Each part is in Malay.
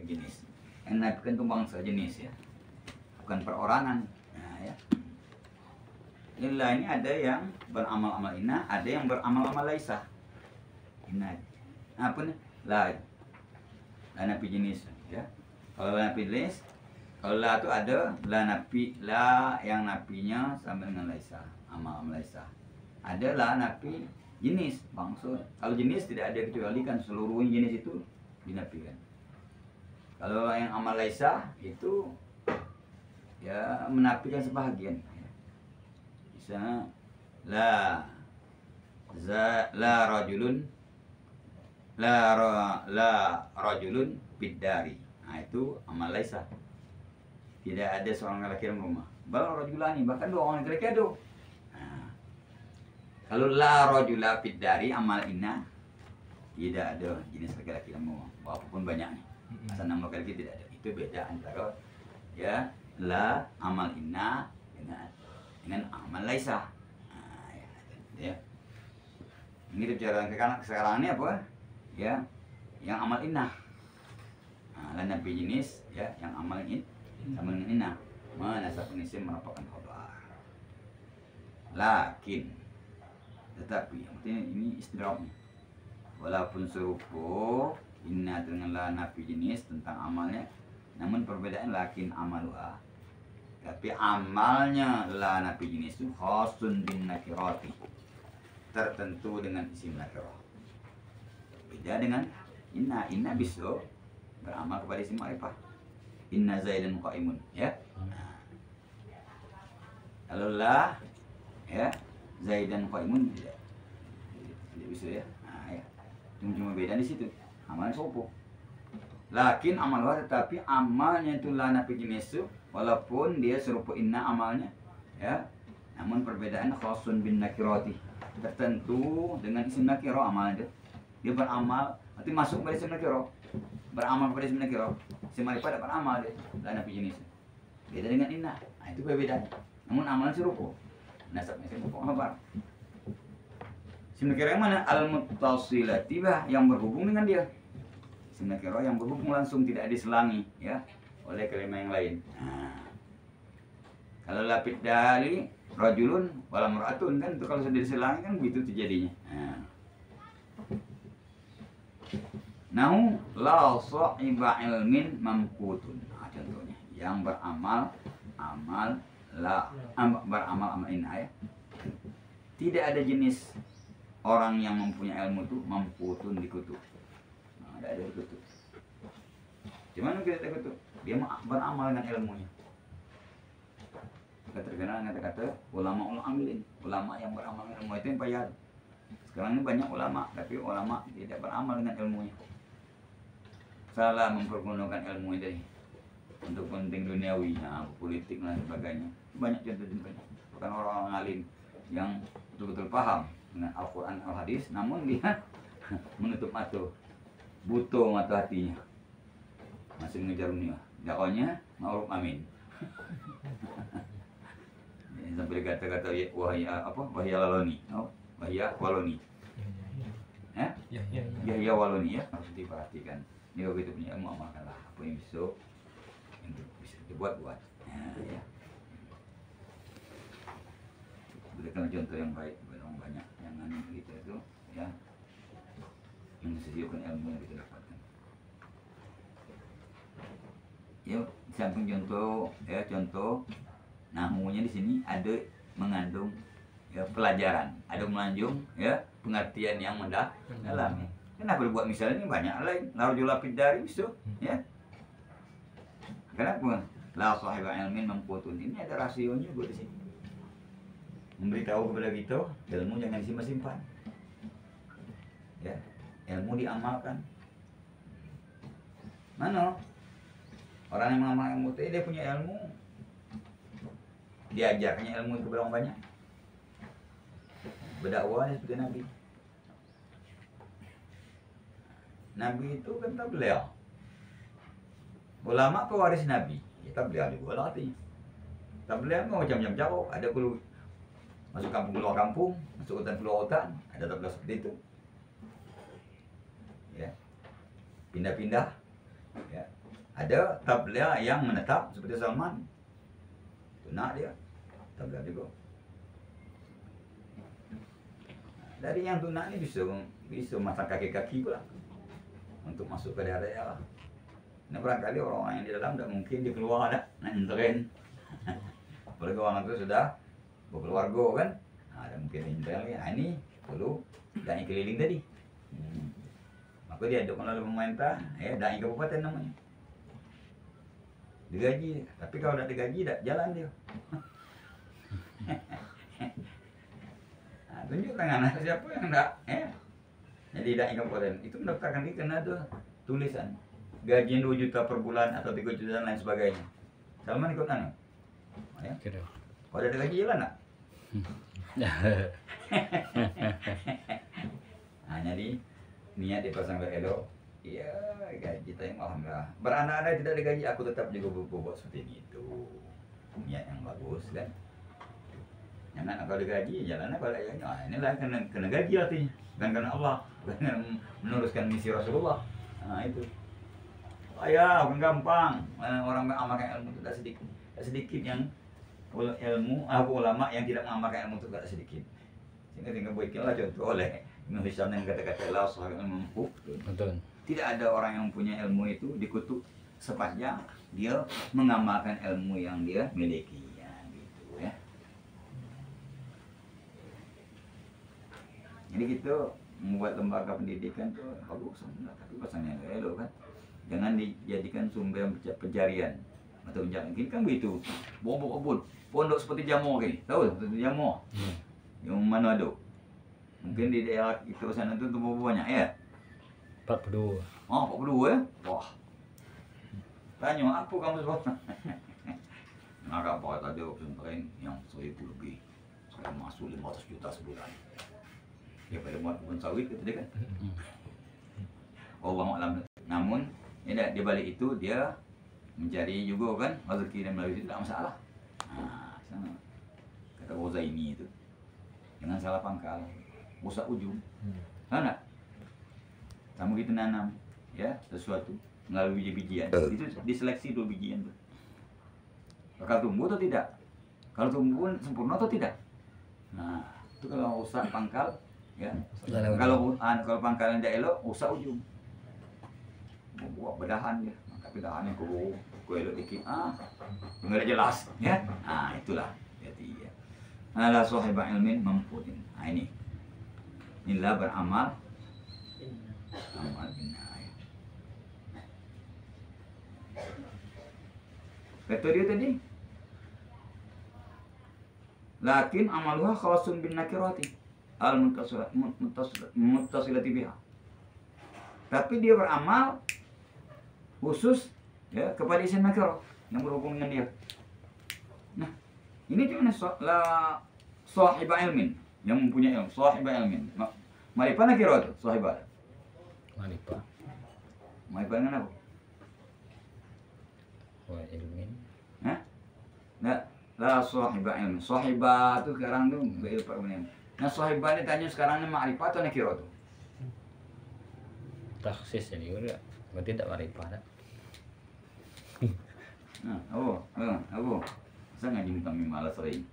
jenis. Yang nafikan itu bangsa jenis ya, bukan perorangan. Nah, ya. Illa ini ada yang beramal-amal inna, ada yang beramal-amal laisa. Inna. Apa nih? La nafi jenis ya. Kalau la nafi jenis, kalau la itu ada la nafi, la yang nafinya sama dengan laisa, amal laisa. Ada la nafi jenis bangsa. Kalau jenis tidak ada kecuali kan seluruh jenis itu dinafikan. Kalau yang amal laisa itu ya menafikan sebahagian. Bisa la rajulun rajulun biddari. Nah itu amal laisa. Tidak ada seorang laki-laki dalam rumah. Bal rajulani, bahkan dua orang laki-laki ada. Nah, kalau la rajula biddari amal inna, tidak ada jenis laki-laki dalam rumah. Walaupun banyaknya. Asal nama laki-laki tidak ada. Itu beda antara ya la amal inna dengan amal laisa. Nah, ya. Ini bicara sekarang ini apa? Ya, yang amal inna. Nah, la nafi jenis ya, yang amal in sama dengan inna. Menasabkan isim merupakan khabar. Lakin tetapi artinya ini istidraknya. Walaupun serupa inna dengan la nafi jenis tentang amalnya, namun perbedaan lakin amaluha. Tapi amalnya la nafi jenis itu khasun bin nakirati, tertentu dengan isim nakirah. Beda dengan inna. Inna bisa beramal kepada isim ma'rifah. Inna zaidan qaimun ya. Nah. Kalau la ya zaidan qaimun tidak bisa ya. Nah, ya. Cuma beda di situ. Amalnya sopo. Lakin amal tetapi amalnya itu la nafi jenis walaupun dia serupa inna amalnya ya. Namun perbedaan khasun bin nakirati, tertentu dengan isim nakirah amalnya. Dia beramal nanti masuk pada isim nakirah. Beramal pada isim nakirah. Isim ma'rifah dapat amal dia la nafi jenis. Beda dengan inna. Nah, itu perbedaannya. Namun amalnya serupa. Nasabnya serupa khabar. Isim nakirah yang mana? Al-muttasilati yang berhubung dengan dia. Isim nakirah yang berhubung langsung, tidak diselangi ya oleh kalimat yang lain. Nah, kalau lapid dari rajulun wala mar'atun kan itu kalau sudah diselangi kan begitu terjadinya. Nahu la sahiba ilmin mamkutun. Nah, contohnya yang beramal amal inna ya. Tidak ada jenis orang yang mempunyai ilmu itu mamkutun dikutuk. Nah, tidak ada dikutuk. Cuman kita dikutuk, dia beramal dengan ilmunya. Terkenal kata-kata ulama amilin, ulama yang beramal dengan ilmu itu yang payah. Sekarang ini banyak ulama, tapi ulama tidak beramal dengan ilmunya. Salah mempergunakan ilmu ini untuk penting duniawi, nah, politik dan sebagainya. Banyak contoh-contohnya. Bukan orang alim yang betul-betul paham dengan Al-Quran Al-Hadis, namun dia menutup mata, buta mata hatinya, masih mengejar dunia. Dakwahnya ma'ruf amin. Sampai kata-kata wahya laloni, wahya waloni, ya waloni ya, harus diperhatikan. Ini kalau kita punya ilmu amalkanlah apa yang bisa dibuat. Ya. Berikan contoh yang baik kepada orang banyak yang kita itu ya, yang disediakan ilmu yang kita dapatkan. Ya, samping contoh ya, contoh nahunya di sini ada mengandung ya pelajaran, ada mengandung ya pengertian yang mendalam ya. Kenapa dibuat misalnya banyak lain, la rajula biddari bisa ya. Kenapa la sahiba ilmin mamkutun, ini ada rasionya buat di sini. Memberitahu kepada kita, ilmu jangan disimpan-simpan. Ya, ilmu diamalkan. Mana orang yang mengamal ilmu itu dia punya ilmu, diajarnya ilmu itu berapa banyak. Berdakwah seperti Nabi. Nabi itu kan tablighah. Ulama pewaris Nabi. Ya, tablighah juga artinya. Tablighah mau macam-macam cara. Ada perlu masuk kampung keluar kampung, masuk hutan keluar hutan, ada tabligh seperti itu. Ya. Pindah-pindah. Ya. Ada tabligh yang menetap seperti Salman. Tunak dia. Tabligh juga. Dari yang tunak ini bisa masang kaki-kaki pula untuk masuk ke daerah. Nah barangkali orang-orang yang di dalam tidak mungkin dia keluar dah naik tren. Apalagi orang itu sudah berkeluarga kan. Nah, ada mungkin intel ya. Nah, ini perlu dai keliling tadi. Maka dia aduk oleh pemerintah, dai kabupaten namanya. Digaji, tapi kalau tidak digaji tidak jalan dia. Nah, tunjukkan anak siapa yang tidak, jadi dai kabupaten itu mendaftarkan diri karena ada tulisan gaji 2 juta per bulan atau 3 juta dan lain sebagainya. Salman ikut anu? Ya. Kalau ada gaji jalan nak? Nah, jadi niat dipasang ke elok. Iya, gaji tayang alhamdulillah. Beranak-anak tidak digaji, aku tetap juga buat seperti itu. Niat yang bagus kan. Yang anak kalau digaji, jalannya kalau gaji. Nah, inilah kena gaji artinya. Bukan karena Allah, bukan meneruskan misi Rasulullah. Nah, itu. Ya, bukan gampang. Orang mengamalkan ilmu itu tidak sedikit. Tidak sedikit yang ulama yang tidak mengamalkan ilmu itu tidak sedikit. Sehingga tinggal buatlah contoh oleh Ibnu Hisham yang kata-kata la sahih ilmu. Betul. Tidak ada orang yang punya ilmu itu dikutuk sepanjang dia mengamalkan ilmu yang dia miliki. Ya, gitu ya. Jadi kita membuat lembaga pendidikan itu bagus, tapi pasalnya elok kan. Jangan dijadikan sumber pencarian atau mungkin kan begitu. Pondok seperti Jammu gini, tahu seperti Jammu. Yang mana ada? Mungkin di daerah itu sana itu banyak ya. 42. Oh, 42 ya? Wah. Tanya apa kamu sebab? Nah, apa tadi pesantren yang 1000 lebih. Saya masuk 500 juta sebulan. Ya pada buat kebun sawit itu dia kan. Allah alam. Namun di balik itu dia mencari juga kan rezeki dan melalui itu tidak masalah. Nah, sana kata Wazaini itu jangan salah pangkal, usah ujung. Mana? Kamu kita nanam ya sesuatu melalui biji-bijian. Itu diseleksi dulu bijian tuh. Bakal tumbuh atau tidak? Kalau tumbuh sempurna atau tidak? Nah, itu kalau usah pangkal ya. Kalau pangkalnya tidak elok, usah ujung. Buat bedahan ya, maka bedahannya ku elok dikit. Enggak jelas ya. Nah, itulah. Jadi ya. Ala sahiba ilmin mampunin. Nah, ini. Inilah beramal amal binaya. Kata dia tadi, lakin amaluha khawasun bin nakirati al muttasilati biha. Tapi dia beramal khusus ya kepada isim nakirah yang berhubung dengan dia. Nah, ini cuma sahiba ilmin yang mempunyai ilmu, sahiba ilmin. Marifah nakirah itu sahibah. Marifah. Marifah dengan apa? Wa ilmin. Hah? La sahibah ilmin. Sahibah itu sekarang tuh berilfak benar. Nah, sahibah ini tanya sekarang ini ma'rifah atau nakirah tuh? Taksis jadi udah. Berarti tidak marifah dah. Nah, apa? Saya ngaji minta malas sering.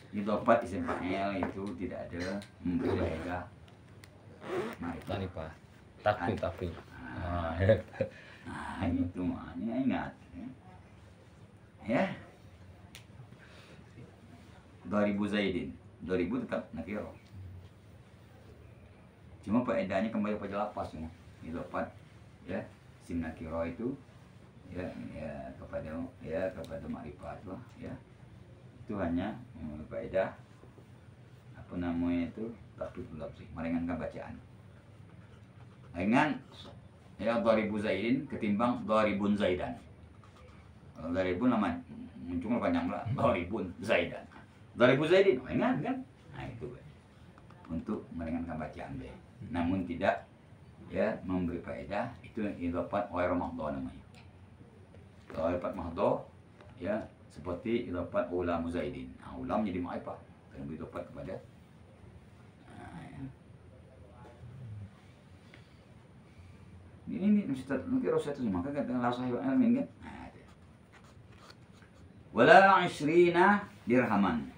Di tempat isim fa'il itu tidak ada membedakan Marifah. Tapi. Nah, itu makanya ingat. Ya. 2000 Zaidin. 2000 tetap nakirah. Cuma faedahnya kembali pada lapas ya. Di tempat ya sim nakirah itu ya kepada ma'rifah itu ya. Itu hanya faedah apa namanya itu tapi belum sih meringankan bacaan. Ringan ya 2000 Zaidin ketimbang 2000 Zaidan. Kalau 2000 nama muncul panjang lah 2000 Zaidan. 2000 Zaidin ringan kan? Nah itu untuk meringankan bacaan deh. Namun tidak ya memberi faedah itu idhofat ghair mahdhu namanya. Kalau idhofat mahdhu ya seperti idhofat ulam Zaidin. Nah, ulam jadi ma'rifah dan idhofat kepada Ini mesti rasa itu maka kata la sahibul ilmin kan. Nah, itu. Wala 20 dirhaman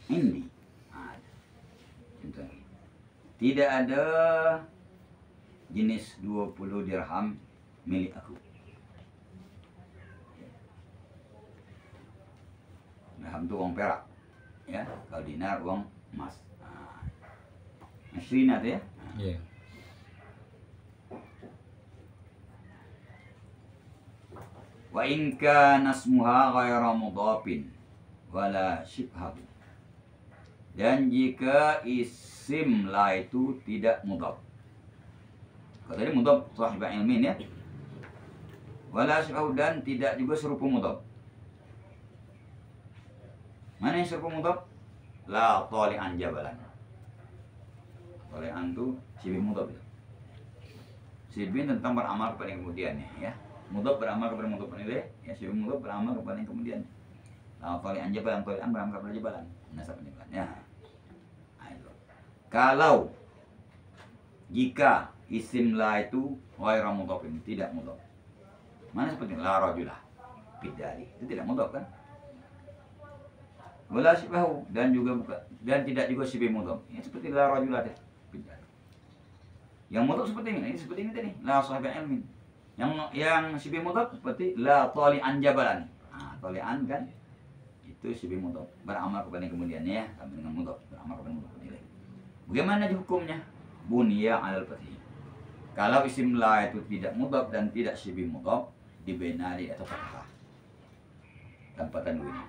indi. Nah, itu. Tidak ada jenis 20 dirham milik aku. Dirham itu uang perak. Ya, kalau dinar uang emas. Nah, 20 itu ya. Iya. Wa in kana ismuha ghaira mudhafin wala syibhahu. Dan jika isim la itu tidak mudhaf. Kalau tadi mudhaf sahibul ilmin ya. Wala syibhahu dan tidak juga serupa mudhaf. Mana yang serupa mudhaf? La tali'an jabalan. Tali'an itu sibih mudhaf ya. Sibih tentang beramal kepada yang kemudiannya ya. Mudhaf beramal kepada mudhaf ilaih, ya sibih mudhaf beramal kepada yang kemudian. La tali'an jabalan, tali'an beramal kepada jabalan. Nasab jabalan ya. Nah, itu. Kalau jika isim la itu ghairu mudhafin, tidak mudhaf. Mana seperti la rajulah bidali. Itu tidak mudhaf kan? Wala syibhahu dan tidak juga sibih mudhaf. Ini seperti la rajulah bidali. Yang mudhaf seperti ini tadi, la sahibul ilmin. Yang sibih mudhaf seperti la tali'an jabalan. Nah, tali'an kan itu sibih mudhaf, beramal kepada yang kemudiannya ya, sama dengan mudhaf, beramal kepada mudhaf ilaih. Bagaimana hukumnya? Bunya 'alal fathi. Kalau isim la itu tidak mudhaf dan tidak sibih mudhaf, dibina di atas fathah. Tanpa tanwin. Ya.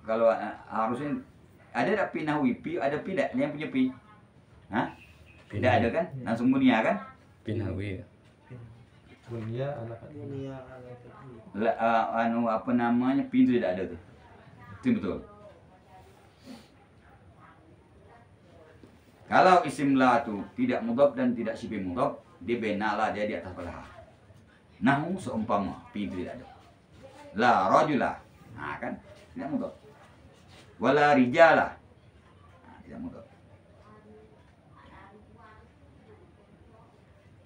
Kalau harusnya ada tak pi nahwi, pi ada pi tak? Yang punya pi? Hah? Tidak ada kan? Langsung bunia kan? Binawi. Bunya anak Apa namanya? Pi itu tidak ada tuh. Itu betul. Kalau isim la itu tidak mudhaf dan tidak sibih mudhaf, dibinalah dia di atas fathah. Nahu seumpama pi itu tidak ada. La rajulah. Nah kan? Tidak mudhaf. Wala rijalah. Nah, tidak mudhaf.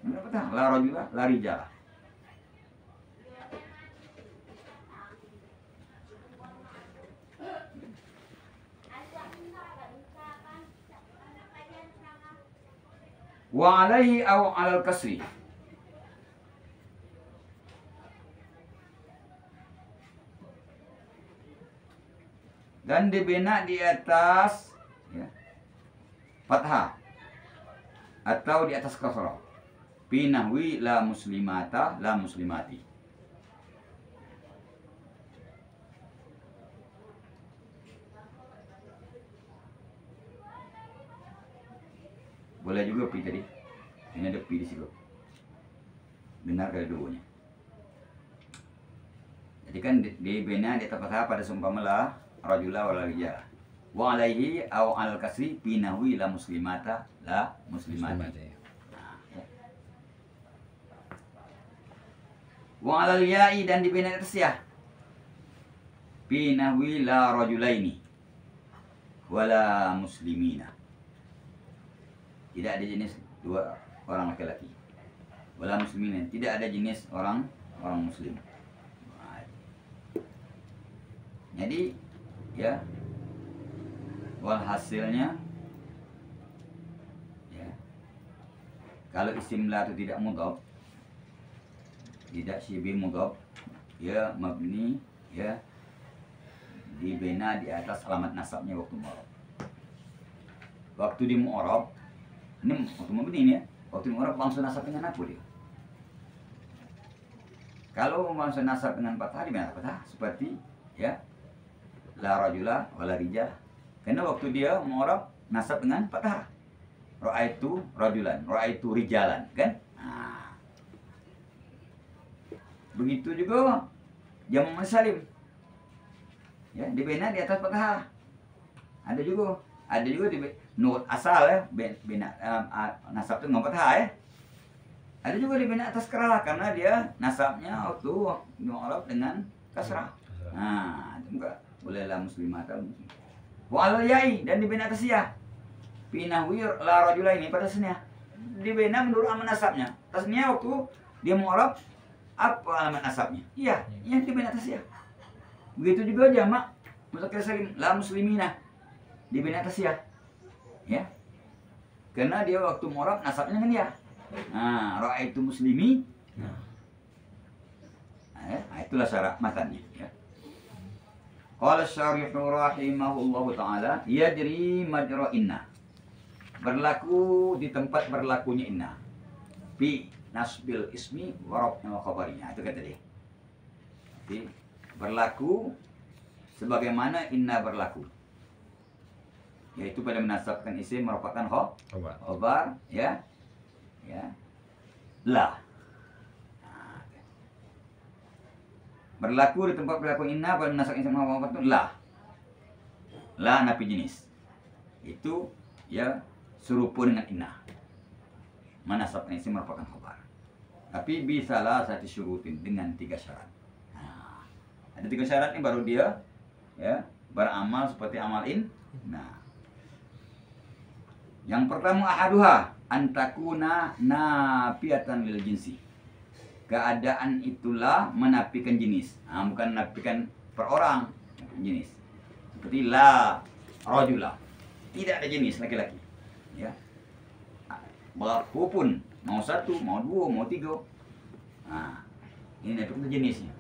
Berapa tah? La rajulah, la rijalah. Wa alaihi aw alal kasri. Dan dibina di atas ya, fathah atau di atas kasrah. Fi nahwi la muslimata la muslimati. Boleh juga pi tadi. Ini ada pi di situ. Benar kedua-duanya. Jadi kan dibina di atas fathah pada seumpama la rajula wala rijal. Wa alaihi aw al kasri fi nahwi la muslimata la muslimati. Wa alal ya'i dan dibina atas ya. Fi nahwi la rajulaini wala muslimina. Tidak ada jenis dua orang laki-laki. Wala muslimina, tidak ada jenis orang muslim. Jadi ya walhasilnya ya kalau isim la itu tidak mudhaf, tidak sibih mudhaf, ya mabni ya dibina di atas alamat nasabnya waktu mu'rab. Waktu di mu'rab ini waktu mabni ini ya, waktu mu'rab langsung nasab dengan apa dia? Kalau langsung nasab dengan fathah di mana fathah? Seperti ya la rajula wala rijal. Karena waktu dia mu'rab nasab dengan fathah. Ra'aitu rajulan, ra'aitu rijalan, kan? Nah. Begitu juga jamu salim. Ya, dibina di atas fathah. Ada juga di nurut asal ya, bina nasab itu dengan fathah ya. Ada juga dibina atas kerah karena dia nasabnya waktu mu'rab dengan kasrah. Nah, itu enggak bolehlah muslimah atau muslim. Wa yai dan dibina atas ya. Pinahwi la rajula ini pada tasniah. Dibina menurut alamat nasabnya. Tasniah waktu dia mu'rab apa alamat nasabnya? Iya, yang dibina atas ya. Begitu juga jamak mudzakkar salim la muslimina dibina atas ya. Ya. Karena dia waktu mu'rab nasabnya dengan ya. Nah, ra'aitu muslimi. Nah, itulah syarat matanya ya. Qala syarihu rahimahullahu taala yajri majra inna. Berlaku di tempat berlakunya inna. Fi nasbil ismi wa raf'il khabarinya. Itu kata dia. Jadi berlaku sebagaimana inna berlaku. Yaitu pada menasabkan isim merupakan khabar ya. Ya. La. Nah, berlaku di tempat berlaku inna pada menasabkan isim merupakan itu la. La nafi jenis. Itu ya serupa dengan inna. Menasabkan isim merupakan khabar. Tapi bisalah satu syurutin dengan 3 syarat. Nah, ada 3 syarat ini baru dia ya beramal seperti amal in. Nah, yang pertama ahaduha antakuna nafiatan lil jinsi. Keadaan itulah menafikan jenis. Nah, bukan menafikan per orang, jenis. Seperti la rajula. Tidak ada jenis laki-laki. Ya. Berapapun, mau 1, mau 2, mau 3. Nah, ini nafikan jenisnya.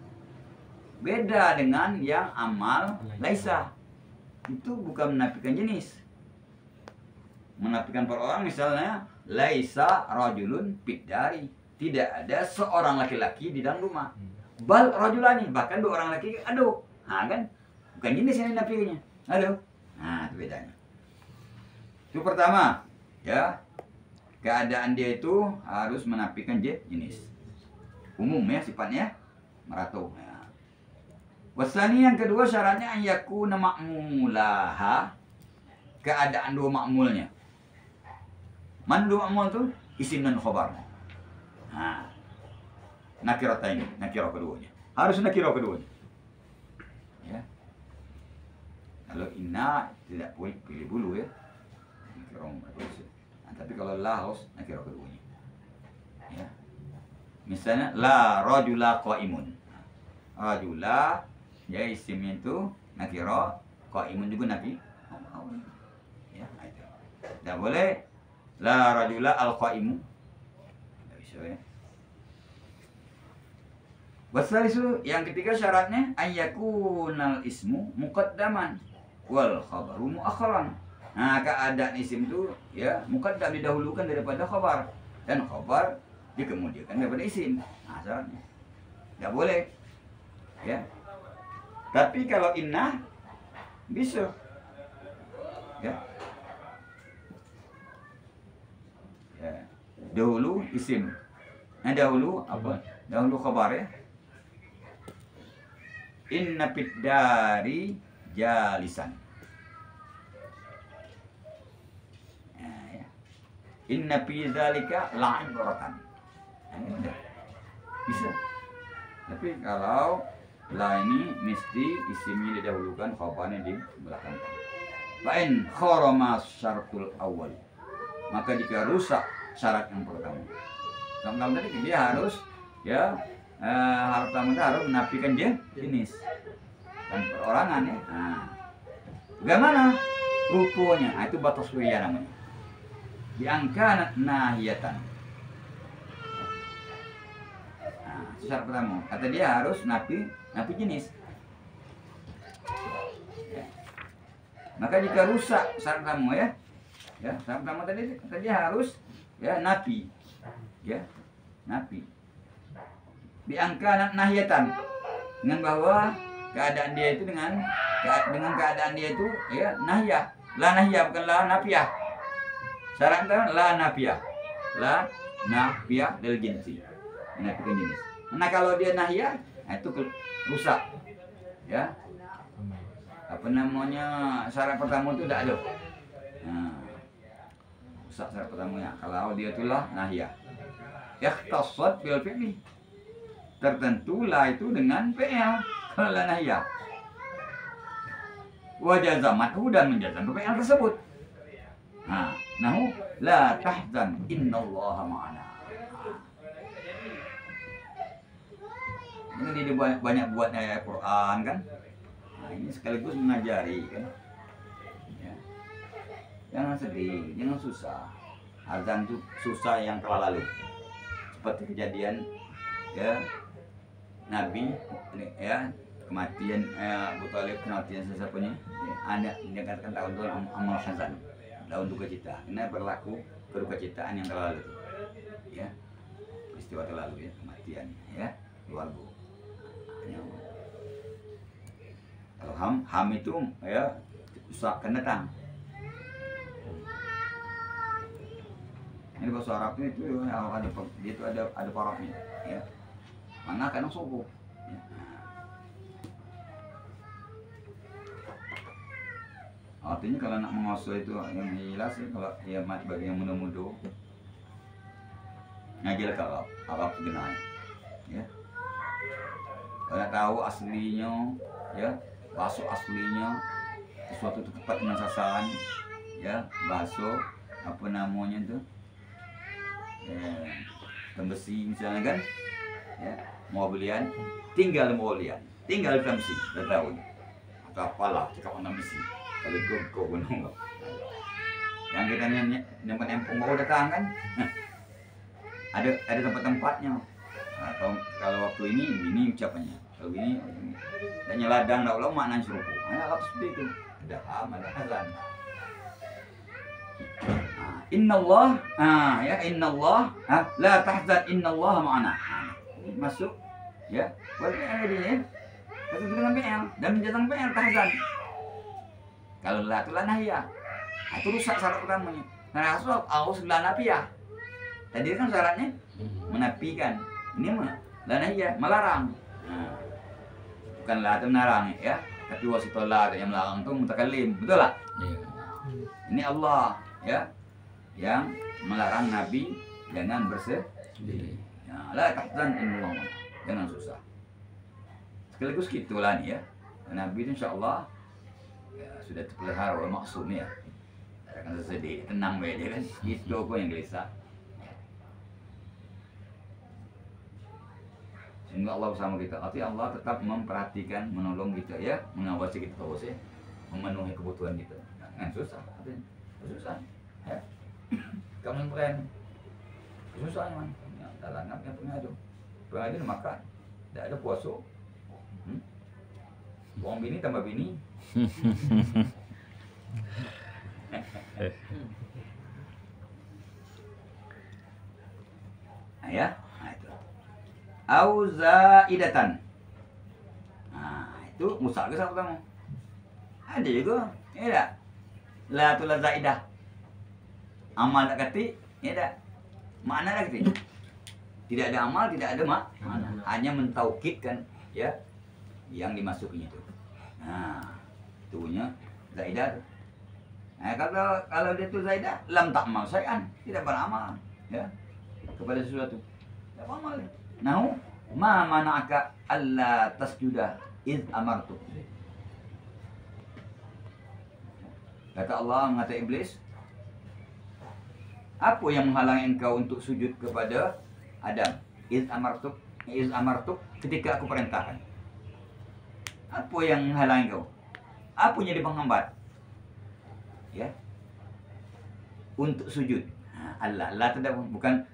Beda dengan yang amal laisa. Itu bukan menafikan jenis. Menafikan per orang misalnya laisa rajulun fid dari. Tidak ada seorang laki-laki di dalam rumah. Bal rajulani, bahkan 2 orang laki aduh. Nah, kan bukan jenis yang dinafikannya. Aduh. Nah, itu bedanya. Itu pertama, ya. Keadaan dia itu harus menafikan jenis. Umum ya sifatnya, merata. Ya. Wasani yang kedua syaratnya yakuna ma'mulaha. Keadaan 2 ma'mulnya. Man 2 ma'mul itu isim dan khabar. Nah, nakirata ini, nakirah keduanya. Harus nakirah keduanya. Ya. Kalau inna tidak boleh pilih bulu ya. Nakirah nah, tapi kalau la harus nakirah keduanya. Ya. Misalnya la rajula qaimun. Rajula ya isimnya itu nakirah, qaimun juga nakirah. Ya, itu. Tidak boleh la rajula al-qaimu. Tidak bisa ya. Wasalisu yang ketiga syaratnya ayyakunal ismu muqaddaman wal khabaru muakharan. Nah, keadaan isim itu ya muqaddam didahulukan daripada khabar dan khabar dikemudiakan daripada isim. Nah, syaratnya. Tidak boleh. Ya. Tapi kalau inna bisa. Ya. Ya. Dahulu isim. Nah, dahulu apa? Dahulu khabar ya. Inna fid dari jalisan. Nah, ya. Inna fi dzalika la'ibratan. Nah, bisa. Tapi kalau la ini mesti isimnya didahulukan, khabarnya di belakang. Fa'in kharama syaratul awal. Maka jika rusak syarat yang pertama. Kamu tadi dia harus ya hal pertama itu harus menafikan jenis dan perorangan ya. Nah, bagaimana rukunya? Nah, itu batas wiyah namanya. Diangkat nahiyatan. Nah, itu syarat pertama. Kata dia harus nafi jenis. Ya. Maka jika rusak syarat pertama ya, syarat pertama tadi kata dia harus ya nafi, ya nafi. Diangkat nahiyatan dengan bahwa keadaan dia itu dengan keadaan dia itu ya nahiyah, la nahiyah bukan la nafiyah. Syaratnya la nafiyah, la nafiyah dari jinsi, menafikan jenis. Nah kalau dia nahiyah, nah itu rusak, ya. Apa namanya syarat pertama itu tidak ada. Nah, rusak syarat pertamanya. Kalau dia itulah nahiyah, ikhtassat bil fi'li. Tertentulah itu dengan PL kalau la nahiyah. wa jazamatu dan menjazam fi'il tersebut. Nah, nahu la tahzan innallaha ma'ana. Ini dia banyak buat ayat Quran kan. Nah, ini sekaligus mengajari kan. Ya. Jangan sedih, jangan susah. Azan itu susah yang telah lalu. Seperti kejadian ya Nabi ya kematian Abu Thalib, kematian sesapanya ya, ada dikatakan tahun amal hazan, daun duka cita. Ini berlaku kedukacitaan yang terlalu ya, peristiwa terlalu ya, kematian ya keluarga. Kalau ham itu ya akan datang. Ini bahasa Arabnya itu ya, dia itu ada parahnya ya. Mana kadang subuh. Ya. Artinya kalau nak mengoso itu yang jelas ya, kalau ya bagi yang muda-muda ngajil ke Arab genai. Ya. Kalau tahu aslinya ya, bahasa aslinya sesuatu itu tepat dengan sasaran ya, bahasa apa namanya itu tembesi misalnya kan ya, mau belian tinggal tembesi tahu atau apalah cakap orang misi kalau kau gunung yang kita nyimpan empung mau datang kan ada tempat-tempatnya. Atau kalau waktu ini ucapannya kalau ini dan nyeladang dah ulang makna serupa. Nah, seperti itu ada ada azan. Innallah ya innallah la tahzan innallaha ma'ana. Masuk ya. Berarti ada di sini. Satu dengan PL dan menjadikan PL tahzan. Kalau la itu nahya. Itu rusak syarat utamanya. Karena asal aus la nafiyah. Tadi kan syaratnya menafikan. Ini mah la nahya, melarang. Nah, bukan la itu melarang ya. Tapi wasito la yang melarang itu mutakallim. Betul lah? Iya. Ini Allah ya yang melarang Nabi jangan bersedih. Ya, la tahzan innallaha ma'ana. Jangan susah. Sekaligus gitulah nih ya. Nabi itu insyaallah ya, sudah terpelihara oleh maksudnya. Akan sedih, tenang bae dia kan. Itu kok yang gelisah. Sehingga Allah bersama kita. Artinya Allah tetap memperhatikan, menolong kita ya, mengawasi kita terus ya, memenuhi kebutuhan kita. Jangan susah, artinya susah. Ya. Kamu keren, susah man. Dalam yang pengadu makan, tidak ada puasa. Buang bini tambah bini. Nah, ya, nah itu. Auzaidatan. Nah, itu musak ke sama kamu. Ada juga, ya tak? La tu la zaidah. Amal tak kati, ya tak? Makna tak kati. Tidak ada amal, tidak ada makna. Hanya mentaukidkan ya yang dimasukinya itu. Nah, itunya zaidah. Nah, kalau dia itu zaidah, lam ta'mal syai'an, tidak beramal ya kepada sesuatu. Tidak beramal. Nahu ma mana'aka alla tasjuda iz amartu. Kata Allah mengata iblis, apa yang menghalangi engkau untuk sujud kepada Adam? Iz amartuk ketika aku perintahkan. Apa yang menghalangi engkau? Apa yang jadi penghambat? Ya. Untuk sujud. Nah, Allah tidak bukan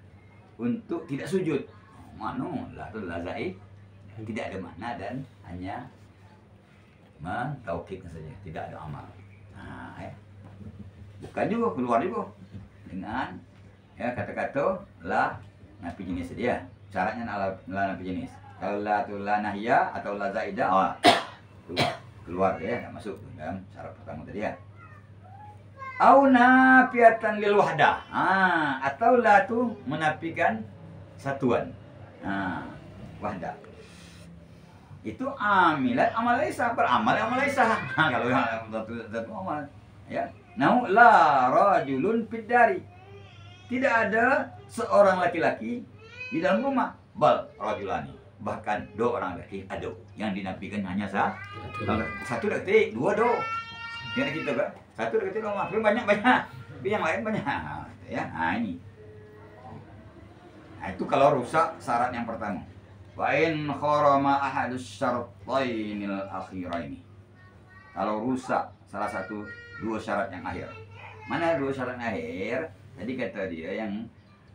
untuk tidak sujud. Mana la tu lazai tidak ada makna dan hanya mentaukidkan saja, tidak ada amal. Nah, ya. Bukan juga keluar juga dengan ya kata-kata la nafi jenis dia. Syaratnya la nafi jenis. Kalau la tu la nahya atau la zaidah, keluar dia, enggak masuk dalam syarat pertama tadi ya. Au nafiatan lil wahdah. Atau la tu menafikan satuan. Wahdah. Itu amilat amal laisa, beramal amal laisa. Kalau yang satu amal ya. Nahu la rajulun fid dari. Tidak ada seorang laki-laki di dalam rumah. Bal rajulani. Bahkan dua orang laki ada yang dinafikan hanya satu detik, dua do. Kira gitu kan? Satu deketin rumah, tapi banyak, tapi yang lain banyak, ya. Nah ini. Nah itu kalau rusak syarat yang pertama. Wa in kharama ahadus syartainil akhiraini. Kalau rusak salah satu dua syarat yang akhir. Mana dua syarat yang akhir? Tadi kata dia yang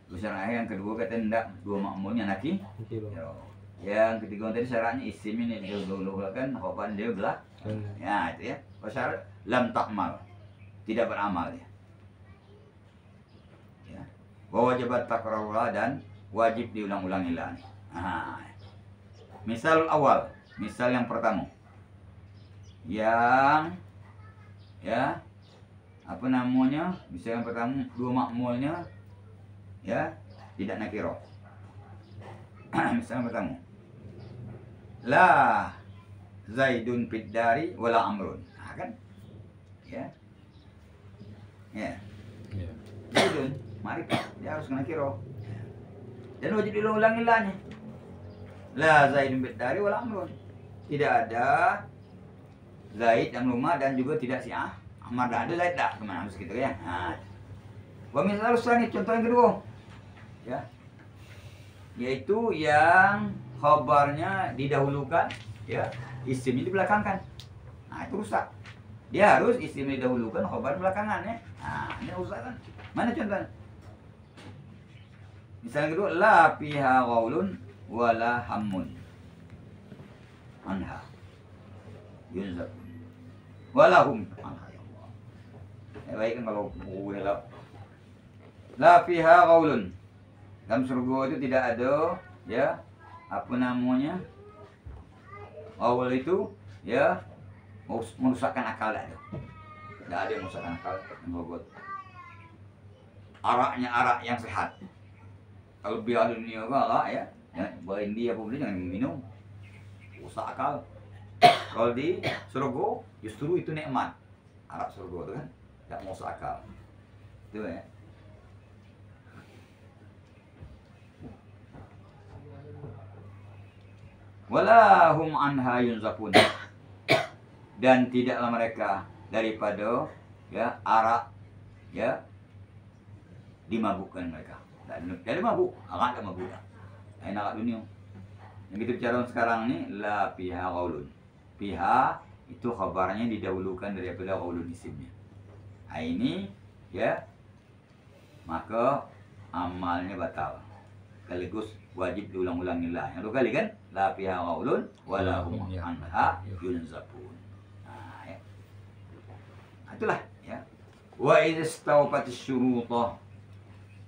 dua syarat akhir, yang kedua kata hendak dua makmulnya laki. Yang ketiga tadi syaratnya isim ini dia dulu kan, khobar dia belah. Ya itu ya. Kalau syarat lam takmal, tidak beramal dia. Ya. Wa wajibat takrarullah, dan wajib diulang-ulangi lah. Nah, misal awal, misal yang pertama, yang ya apa namanya, misal yang pertama dua makmulnya ya tidak nakiro. Misal yang pertama, la Zaidun fid dari wala Amrun. Nah, kan? Ya. Ya. Zaidun, mari dia harus kena kiro. Dan wajib diulang-ulangi lahnya. La Zaidun fid dari wala Amrun. Tidak ada Zaid yang rumah, dan juga tidak si Amar. Ada Zaid tak? Kemana harus gitu ya? Nah. Wa misal usani, contoh yang kedua. Ya. Yaitu yang khabarnya didahulukan, ya. Isim ini dibelakangkan. Nah, itu rusak. Dia harus isim didahulukan, khabar belakangan ya. Nah, ini rusak kan. Mana contohnya? Misalnya kedua, la fiha qaulun wala hammun anha yunzab wala hum anha, ya Allah. Ya, baik kan kalau buku la fiha qaulun. Dalam surga itu tidak ada ya apa namanya, awal itu ya merusakkan akal, tidak ada yang merusakkan akal yang bobot. Araknya arak yang sehat. Kalau biar dunia arak ya, bain dia pun jangan minum, rusak akal. Kalau di surga justru itu nikmat, arak surga itu kan tidak merusak akal, itu ya. Wala hum anha yunzafun, dan tidaklah mereka daripada ya arak ya dimabukkan mereka. Dari mabuk, arak tak mabuk. Lain arak dunia. Yang kita bicara sekarang ni la fiha qaulun. Fiha itu khabarnya didahulukan daripada qaulun isimnya. Nah, ini ya maka amalnya batal. Sekaligus wajib diulang-ulangi lah. Yang dua kali kan? La fiha qaulun wala hum anha yunzafun. Nah, ya. Nah, itulah ya. Wa idza istawfatis syurutah,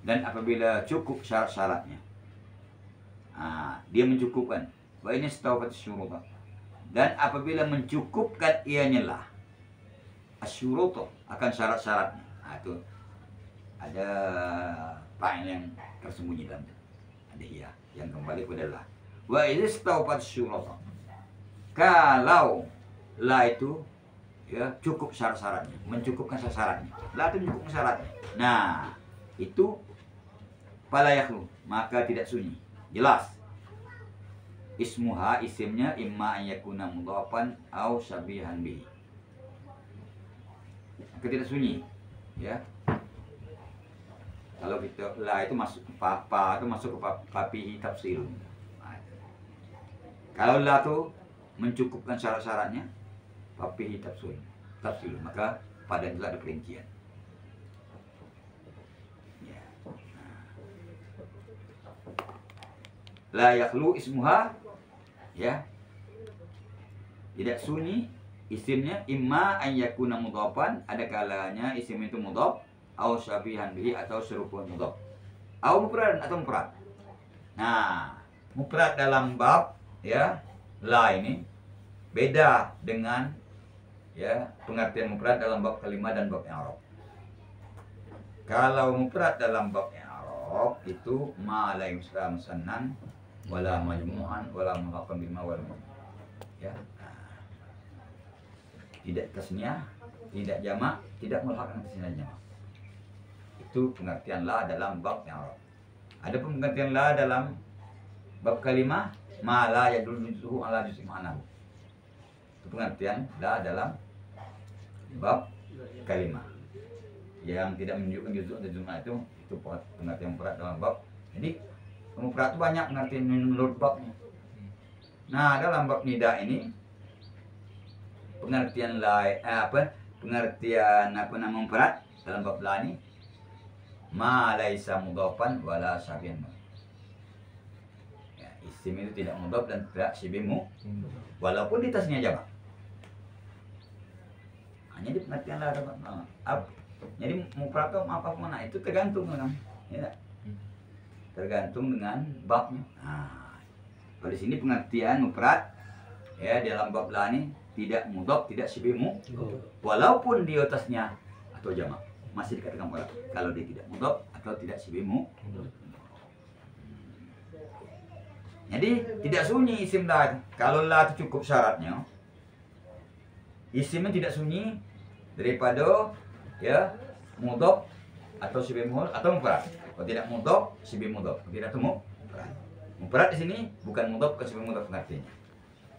dan apabila cukup syarat-syaratnya. Nah, dia mencukupkan. Wa idza istawfatis syurutah, dan apabila mencukupkan ianya lah asyurutah, akan syarat-syaratnya. Nah, itu ada fa'il yang tersembunyi dalam itu. Ada ya yang kembali kepada lah. Wa idza istawfatis syurutah, kalau la itu ya cukup syarat-syaratnya, mencukupkan syaratnya. La itu mencukupkan syaratnya. Nah, itu fala yakhlu, maka tidak sunyi. Jelas. Ismuha, isimnya imma yakuna mudhafan au syabihan bihi. Maka tidak sunyi. Ya. Kalau kita la itu masuk pa itu masuk ke papihi tafsirun. Kalau la itu mencukupkan syarat-syaratnya, papihi tafsirun, maka pada itu ada perincian. Ya. La yakhlu ismuha, ya, tidak sunyi isimnya imma an yakuna mudhafan, ada kalanya isim itu mudhaf, au syabihan bihi, atau serupa mudhaf, au mufrad atau mufrad. Nah, mufrad dalam bab ya la ini beda dengan ya pengertian mufrad dalam bab kalimah dan bab i'rab. Kalau mufrad dalam bab i'rab itu ma la yusra musannan wala majmu'an wala mulaqan bima wal ya. Tidak tasniyah, tidak jamak, tidak mulhaqan tasniyah jamak. Itu pengertian la dalam bab i'rab. Ada pengertian la dalam bab kalimah ma la yadullu ala juz'i ma'na. Itu pengertian la dalam bab kalimah yang tidak menunjukkan juzuk atau jumlah itu pengertian mufrad dalam bab. Jadi mufrad itu banyak pengertian menurut babnya. Nah, dalam bab nida ini pengertian lain pengertian mufrad dalam bab la ini ma laisa mudhafan wala syabihan. Ya, isim itu tidak mudhaf dan tidak syabihu walaupun di tasnya jamak. Hanya di pengertian la dapat jadi mufrad atau apapun itu tergantung kan, ya. Tergantung dengan babnya. Nah, kalau di sini pengertian mufrad ya dalam bab la ini tidak mudhaf, tidak syabihu walaupun di atasnya atau jamak masih dikatakan mufrad kalau dia tidak mudhaf atau tidak syabihu. Jadi tidak sunyi isim la. Kalau la itu cukup syaratnya, isimnya tidak sunyi daripada ya mudhaf atau syabihu atau mufrad. Kalau tidak mudhaf, syabihu mudhaf. Kalau tidak temu mufrad. Mufrad di sini bukan mudhaf ke syabihu mudhaf artinya.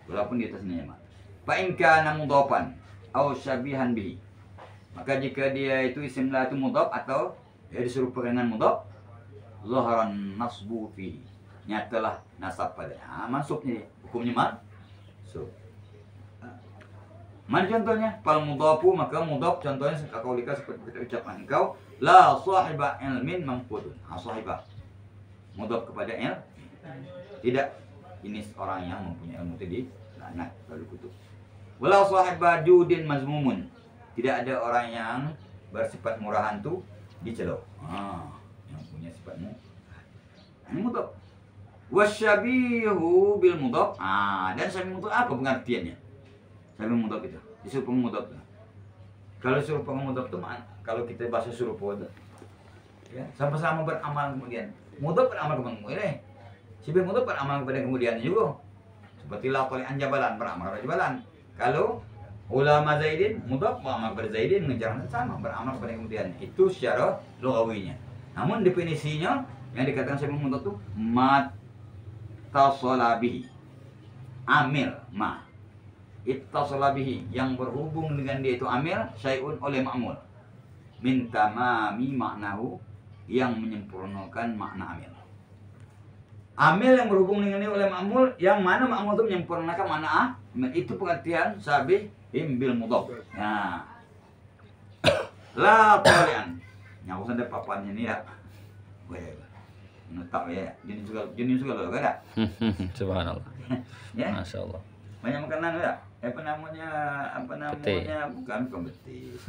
Walaupun di atasnya jamak. Fa in kana mudhafan aw syabihan bihi. Maka jika dia itu isim la itu mudhaf atau ya diserupakan dengan mudhaf, zaharan nasbu fihi. Nyatalah nasab padanya. Mansubnya hukumnya mansub. Mana contohnya? Fal mudhafu, maka mudhaf contohnya kaulika seperti kita ucapkan engkau la sahiba ilmin mamqudun. Sahiba mudhaf kepada il, tidak ini orang yang mempunyai ilmu tadi laknat lalu kutub. Wala sahiba judin mazmumun. Tidak ada orang yang bersifat murahan tu dicela. Yang punya sifat murah. Ini mudhaf. Wasyabihu bil mudhaf. Dan syabihu mudhaf apa pengertiannya? Syabihu mudhaf itu disuruh pemudhaf. Kalau suruh pemudhaf itu kalau kita bahasa suruh itu ya, sama-sama beramal kemudian. Mudhaf beramal kemudian. Syabihu mudhaf beramal kepada kemudian juga. Seperti la tali'an jabalan beramal kepada jabalan. Kalau ulama Zaidin mudhaf beramal kepada Zaidin mengejarkan sama beramal kepada kemudian. Itu secara lughawinya. Namun definisinya yang dikatakan syabihu mudhaf itu ittasala bihi. Amil ma ittasala bihi yang berhubung dengan dia itu amil syai'un oleh ma'mul min tamami maknahu yang menyempurnakan makna amil. Amil yang berhubung dengan dia oleh ma'mul yang mana ma'mul itu menyempurnakan makna amil. Itu pengertian syabih bil mudhaf. Nah, la talian. Yang aku sadar papannya ini ya. Menetap ya. Jenis juga loh, ada. Subhanallah. Ya. Masya Allah. Banyak makanan ya. Apa namanya? Bukan betis.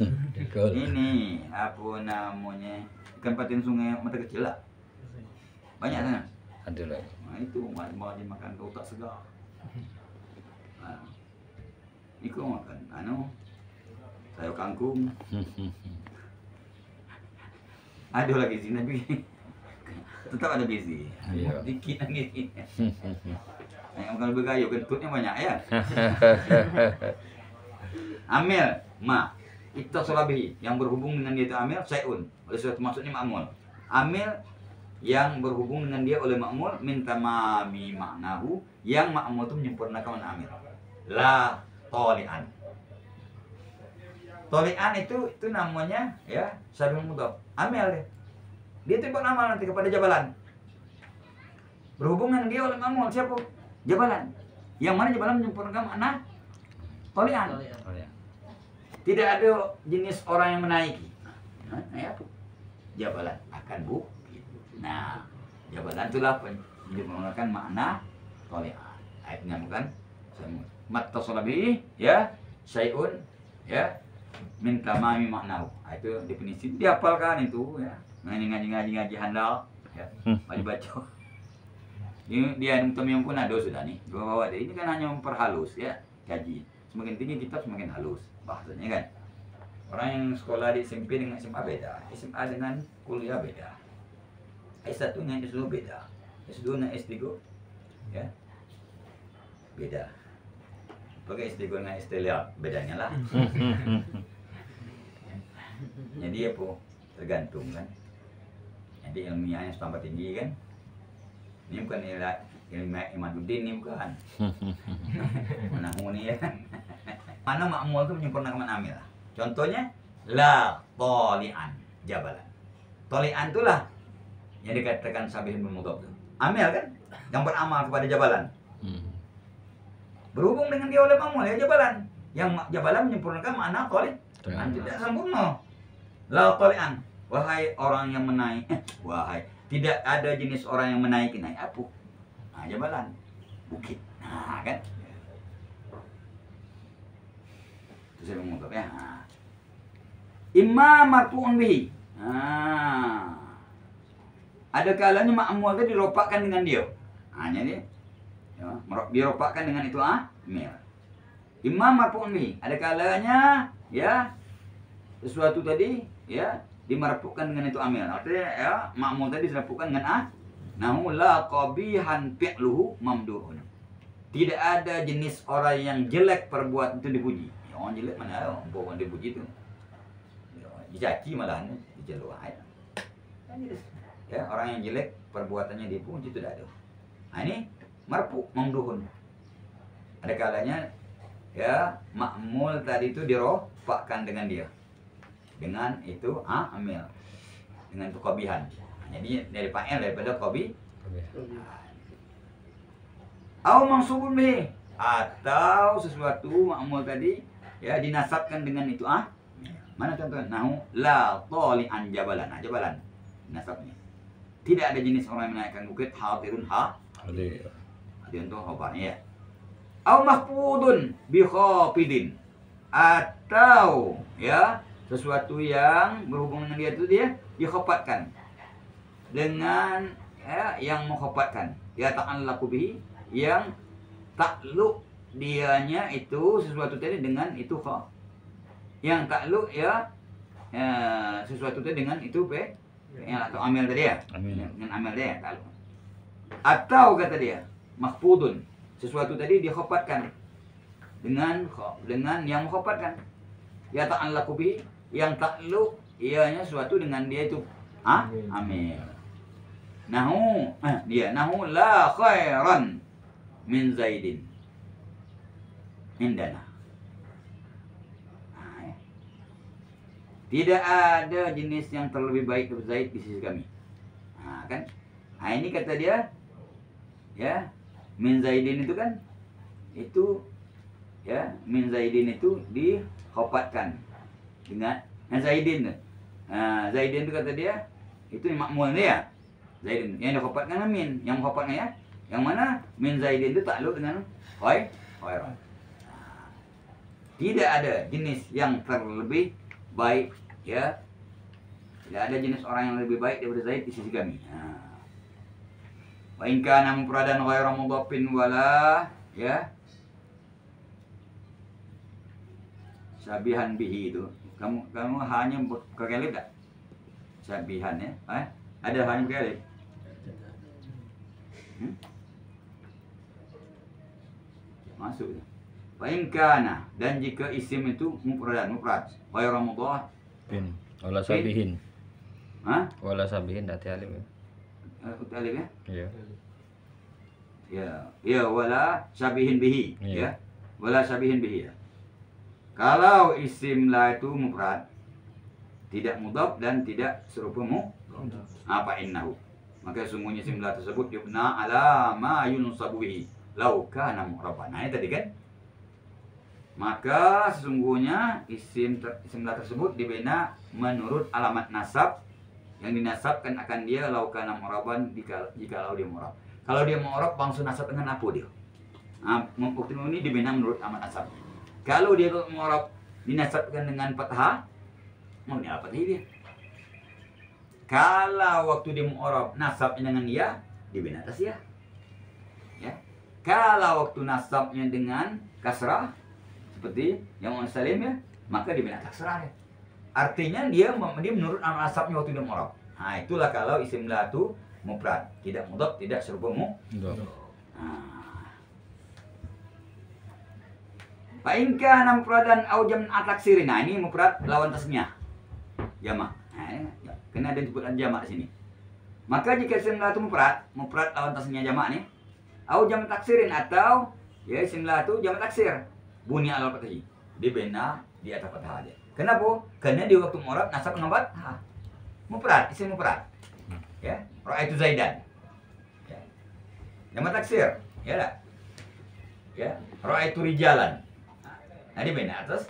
Ini apa namanya? Ikan patin sungai mata kecil lah. Banyak sana. Ada lagi. Nah, itu mau dimakan kau tak segar. Nah, itu makan sayur kangkung. Ada lagi sini tapi tetap ada gizi. Iya. Dikit lagi. Yang lebih kayu kentutnya banyak ya. Amil ma ittasala bihi yang berhubung dengan dia itu amil syai'un. Oleh sebab maksudnya ma'mul. Amil yang berhubung dengan dia oleh ma'mul min tamami maknahu yang ma'mul itu menyempurnakan makna amil. La tali'an. Tali'an itu namanya ya syabih mudhaf. Amil dia. Dia itu beramal nanti kepada jabalan. Berhubung dengan dia oleh ma'mul siapa? Jabalan. Yang mana jabalan menyempurnakan makna tali'an. Tidak ada jenis orang yang menaiki. Nah, ya apa? Jabalan akan bukit. Nah, jabalan itulah menyempurnakan makna tali'an. Ayatnya bukan mattasala bihi ya syai'un ya min tamami maknahu. Itu definisi dihafalkan itu ya. Ngaji handal ya. Mari baca. Dia yang pun ada sudah nih. Dua bawa dia. Ini kan hanya memperhalus ya kaji. Semakin tinggi kitab semakin halus bahasanya kan. Orang yang sekolah di SMP dengan SMA beda. SMA dengan kuliah beda. S1 dengan S2 beda. S2 dengan S3 ya beda. Pakai S3 dengan S3 bedanya lah. Jadi apa? Tergantung kan. Jadi ilmiahnya tambah tinggi kan. Ini bukan ilmu Imaduddin ini bukan. Mana ini ya. Mana ma'mul itu menyempurnakan amil. Contohnya la tolian jabalan. Tolian itulah yang dikatakan sabihin bermudhaf. Amil kan? Yang beramal kepada jabalan. Berhubung dengan dia oleh mamul ya jabalan. Yang jabalan menyempurnakan makna tolian. Tidak sempurna. La tolian. Wahai orang yang menaik. Wahai. Tidak ada jenis orang yang menaiki. Naik apa? Nah, jabalan. Bukit. Nah, kan? Itu saya mengungkap ya. Imma marfu'un bihi. Ada kalanya ma'mul itu diropakkan dengan dia. Hanya dia. Ya, diropakkan dengan itu amil. Imma marfu'un bihi. Ada kalanya ya sesuatu tadi ya dimarfu'kan dengan itu amil. Artinya ya ma'mul tadi dimarfu'kan dengan nahu la qabihan fi'luhu mamduhun. Tidak ada jenis orang yang jelek perbuatan itu dipuji. Ya, orang jelek mana ada orang dipuji itu. Ya, dicaci malahan dijeluk ayat. Ya, orang yang jelek perbuatannya dipuji itu tidak ada. Nah, ini marfu mamduhun. Ada kalanya ya ma'mul tadi itu dirofakkan dengan dia. Dengan itu amil. Dengan itu qabihan. Jadi dari fa'il daripada qabi. Au mansubun bihi, atau sesuatu ma'mul tadi ya dinasabkan dengan itu mana contohnya? Nahu la tali'an jabalan. Jabalan nasabnya. Tidak ada jenis orang yang menaikkan bukit hadirun hadir untuk khabarnya ya. Au mahfudun bi khafidin, atau ya sesuatu yang berhubungan dengan dia itu dia dikhafatkan dengan ya yang mengkhafatkan ya ta'allaqu bihi, yang takluk dianya itu sesuatu tadi dengan itu yang takluk ya sesuatu tadi dengan itu yang atau amil tadi ya dengan amil dia takluk. Atau kata dia mahfudun, sesuatu tadi dikhafatkan dengan yang mengkhafatkan ya ta'allaqu bihi, yang takluk ianya sesuatu dengan dia itu amil. Nahu la khairan min Zaidin indana. Tidak ada jenis yang terlebih baik dari Zaid di sisi kami. Kan? Ini kata dia ya min Zaidin itu kan itu ya min Zaidin itu dikhafatkan dengan Zaidin. Zaidin itu kata dia itu makmul dia. Zaidin yang dikhafatkan min, yang mengkhafatkan ya. Yang mana min Zaidin itu takluk dengan khairan. Tidak ada jenis yang terlebih baik ya. Tidak ada jenis orang yang lebih baik daripada Zaid di sisi kami. Wa in kana mufradan ghairu mudhaffin wala ya sabihan bihi itu. Kamu hanya kekelip tak? Sabihan ya. Ada hanya kekelip. Masuk ya. Fa in kana, dan jika isim itu mufrad ghairu mudhaffin wala sabihin. Wala sabihin dati alif ya. Alif ya? Iya. Ya wala sabihin bihi ya. Wala sabihin bihi ya. Kalau isim la itu mufrad, tidak mudhaf dan tidak serupa apa innahu, maka sungguhnya isim la tersebut yubna ala ma yunsabu bihi law kana mu'raban. Nah, tadi kan, maka sesungguhnya isim la tersebut dibina menurut alamat nasab yang dinasabkan akan dia law kana mu'raban, jikalau dia mu'rab. Kalau dia mu'rab langsung nasab dengan apa dia? Bukti ini dibina menurut alamat nasab. Kalau dia mu'rab dinasabkan dengan fathah, mau ini apa dia? Kalau waktu dia mu'rab nasabnya dengan ya, dibina atas ya. Kalau waktu nasabnya dengan kasrah seperti yang salim ya, maka dibina kasrah ya. Artinya dia menurut nasabnya waktu dia mu'rab. Nah, itulah kalau isim la itu mufrad, tidak mudhaf, tidak serupa Fa in kana mufradan aw jam'an taksirin. Nah, ini mufrad lawan tasniah. Jamak. Kena ada disebutkan jamak di sini. Maka jika isim la itu mufrad lawan tasniah jamak nih. Aw jam'an taksirin, atau ya isim la itu jamak taksir. Bunyi al fathah. Dibina di atas fathah aja. Kenapa? Karena di waktu mu'rab nasab dengan fathah. Mufrad, isim mufrad. Ya, ra'aitu Zaidan. Ya. Jamak taksir, ya tak? Ya, ra'aitu rijalan. Nah, di bina atas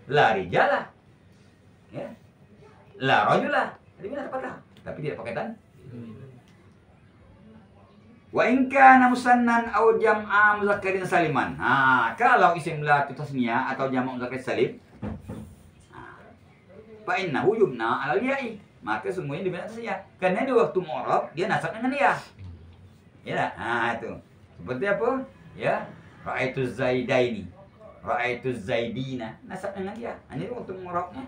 la rijalah. Ya. La rajulah. Di bina fathah, tapi tidak pakai tan. Wa in kana musannan aw jam'a muzakkarin saliman. Nah, kalau isim la itu tasniyah atau jamak muzakkar salim, fa innahu yubna 'ala al-ya'i. Maka semuanya dibina tasniyah. Karena di waktu mu'rab dia nasab dengan ya. Ya, nah itu. Seperti apa? Ya, ra'aitu Zaidaini. Ra'aitu Zaidina. Nasab dengan ya. Ini waktu mu'rabnya.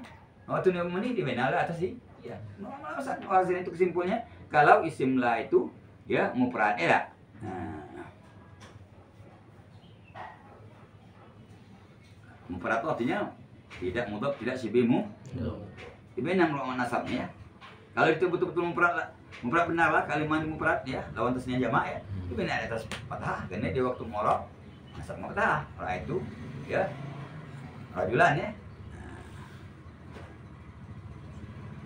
Waktu ini dibina atas sih. Ya, normal alasan itu kesimpulannya kalau isim la itu ya mufrad ya. Nah. Mufrad itu artinya tidak mudhaf, tidak syibimu. Ini yang merupakan nasabnya ya. Kalau itu betul-betul mufrad benar lah kalimat mufrad ya, lawan tasnya jamak ya. Itu benar atas fathah karena di waktu mu'rab nasab fathah. Ra itu ya rajulan ya.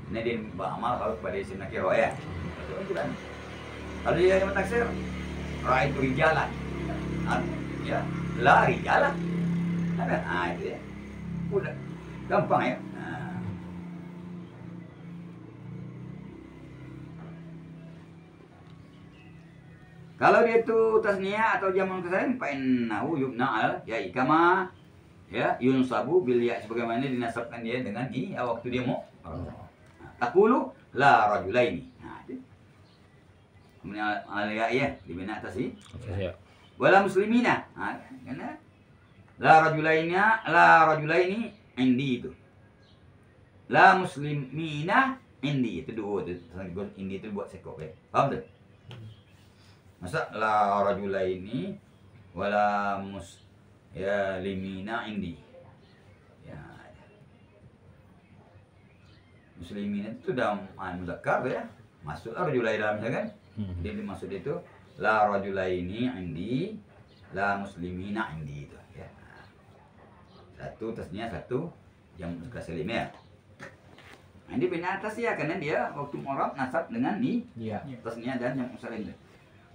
Ini dia beramal kalau kepada isim nakiro ya. Kalau dia yang taksir, ra'aitu rijalan. Ya, la rijalah. Nah, itu ya. Udah gampang ya. Nah. Kalau dia itu tasniyah atau jamak muzakkar fa innahu yubna al ya kama ya yunsabu bil ya sebagaimana dinasabkan dia dengan i waktu dia mau. Taqulu la rajulaini. Nah, itu. Kemudian al-ya ya dibina atas sih. Wala muslimina. Nah, karena la rajulaini indi itu. La muslimina indi itu dua itu. Indi itu buat sekop ya. Paham tak? Masa la rajulaini wala muslimina indi. Muslimin itu sudah muzakkar ya, masuklah rajulaini dalamnya kan. Jadi maksud itu la rajulaini indi, la muslimina indi itu ya. Satu tasnya satu yang muzakkar salim ya. Ini bina atas ya karena dia waktu mu'rab nasab dengan ni tasnya dan yang salim.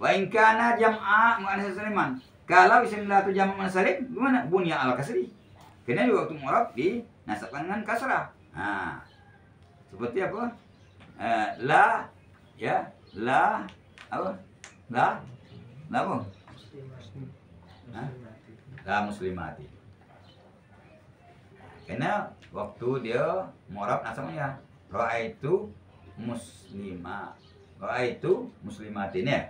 Wa in kana jam'a muannas saliman. Kalau isim la itu jamak muannas salim gimana? Bunya al kasri. Karena di waktu mu'rab di nasabkan dengan kasrah. Nah, seperti apa? La ya, la apa? La apa? La muslimati. Karena waktu dia mu'rab nasabnya ra'aitu muslimatin ya.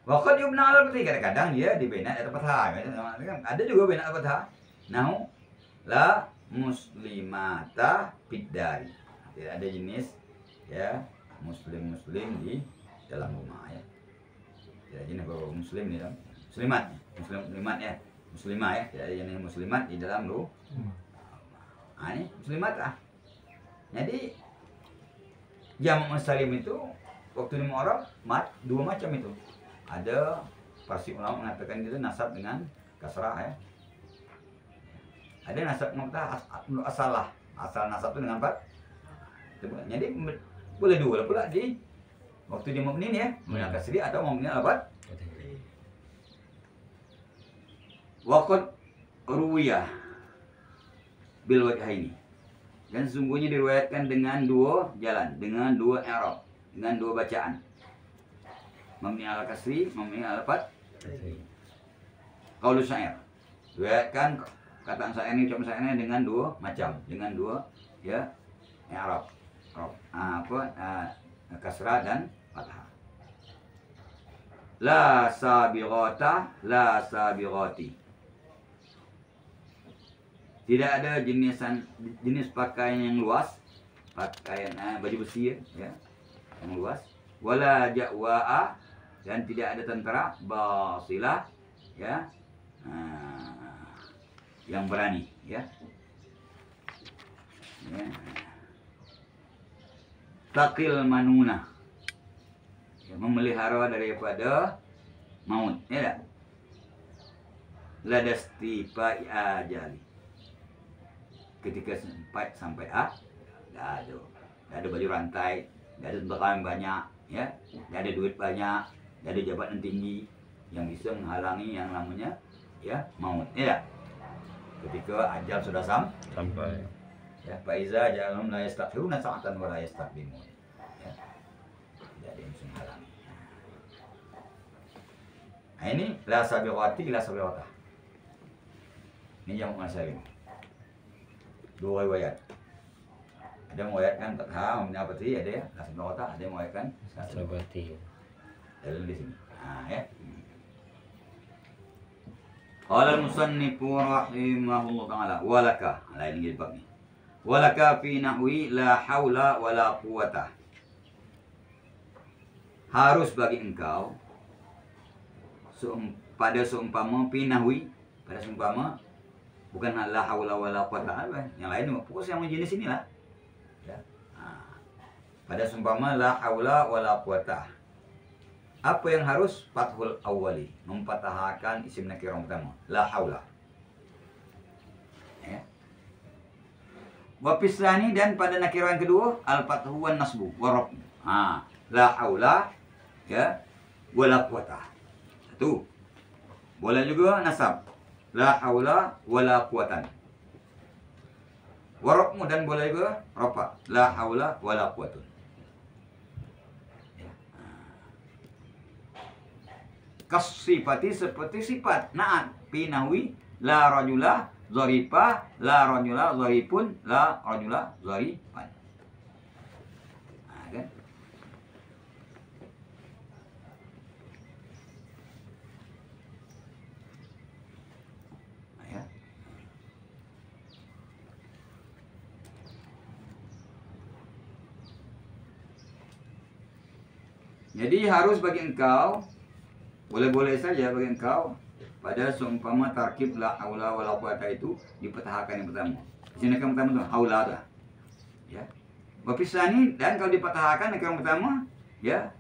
Waqad yubna 'ala al-fathi, kadang-kadang dia dibina atau fathah. Ada juga bina atau fathah. Nahu la muslimata fiddari. Tidak ada jenis ya muslim di dalam rumah ya. Tidak jenis kalau muslim di dalam muslimat ya. Muslimah ya, tidak ada jenis muslimat di dalam rumah. Nah, ini muslimat lah. Jadi jamak musalim itu waktu di mu'rab dua macam itu. Ada versi ulama mengatakan itu nasab dengan kasrah ya. Ada nasab mu'tah asal nasab itu dengan fath. Jadi boleh dua pula di waktu di mubnin ya, mubnin kasri atau mubnin al-fath. Waqad ruwiyah bil wajhaini. Dan sesungguhnya diriwayatkan dengan dua jalan, dengan dua i'rab, dengan dua bacaan. Mubni al-kasri, mubni al-fath. Qaulu syair. Diriwayatkan kataan syair ini ucapan syairnya dengan dua macam, dengan dua ya i'rab. Kasrah dan fathah. La sabighata, la sabighati. Tidak ada jenis pakaian yang luas, pakaian baju besi ya, yang luas. Wala ja'wa'a, dan tidak ada tentara basilah ya, yang berani ya. Taqil manuna, ya, memelihara daripada maut ya tak? ladastifa ajali. Ketika sampai dah ada baju rantai, dah ada tentara banyak, ya, dah ada duit banyak, dah ada jabatan tinggi yang bisa menghalangi yang namanya ya maut, ya. Ketika ajal sudah sampai, ya, faiza jalan la yastakhiruna sa'atan wa la yastaqdimun, ya. Tidak ada yang bisa menghalangi. Nah, ini la sabiqati la sabiqatah. Ini yang masalah. Dua riwayat. Ada yang meriwayatkan fathah apa tadi, ada ya la sabiqatah, ada yang meriwayatkan Sabati. dalam di sini. Nah, ya. Qala al-musannifu rahimahullah ta'ala walaka, lain lagi bab ni. Walaka fi nahwi la haula wala quwata. Harus bagi engkau pada seumpama fi nahwi, pada seumpama bukan la haula wala quwata, yang lain fokus yang jenis inilah. Ya. Nah, pada seumpama la haula wala quwata. Apa yang harus? Fathul awwali, mempatahkan isim nakirah yang pertama, la haula. Ya. Wa fisani, dan pada nakirah yang kedua al fathu wan nasbu wa raf'u. La haula, ya, wala quwata. Satu. Boleh juga nasab. La haula wala quwatan. Wa raf'u, dan boleh juga rafa. La haula wala quwatun. Kasifati, seperti sifat na'at fi nahwi la rajula zarifa, la rajula zarifun, la rajula zarifan. Nah, kan? Nah, ya. Jadi harus bagi engkau, boleh-boleh saja bagi engkau pada seumpama tarkib la haula wala quwata itu dipatahkan yang pertama. Sini yang pertama itu haula dah. Ya. Wapisani, dan kalau dipatahkan yang pertama, ya.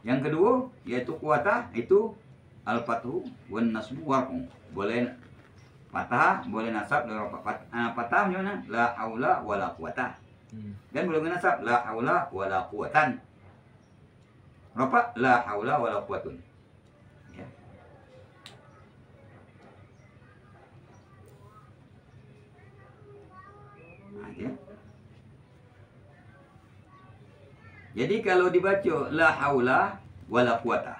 Yang kedua yaitu quwata, itu al fathu wan nasbu warqu. Boleh patah, boleh nasab, patah macam la haula wala quwata. Dan boleh nasab la haula wala quwatan. Rafa la haula wala quwatun. Ya. Jadi kalau dibaca la haula wala quwata,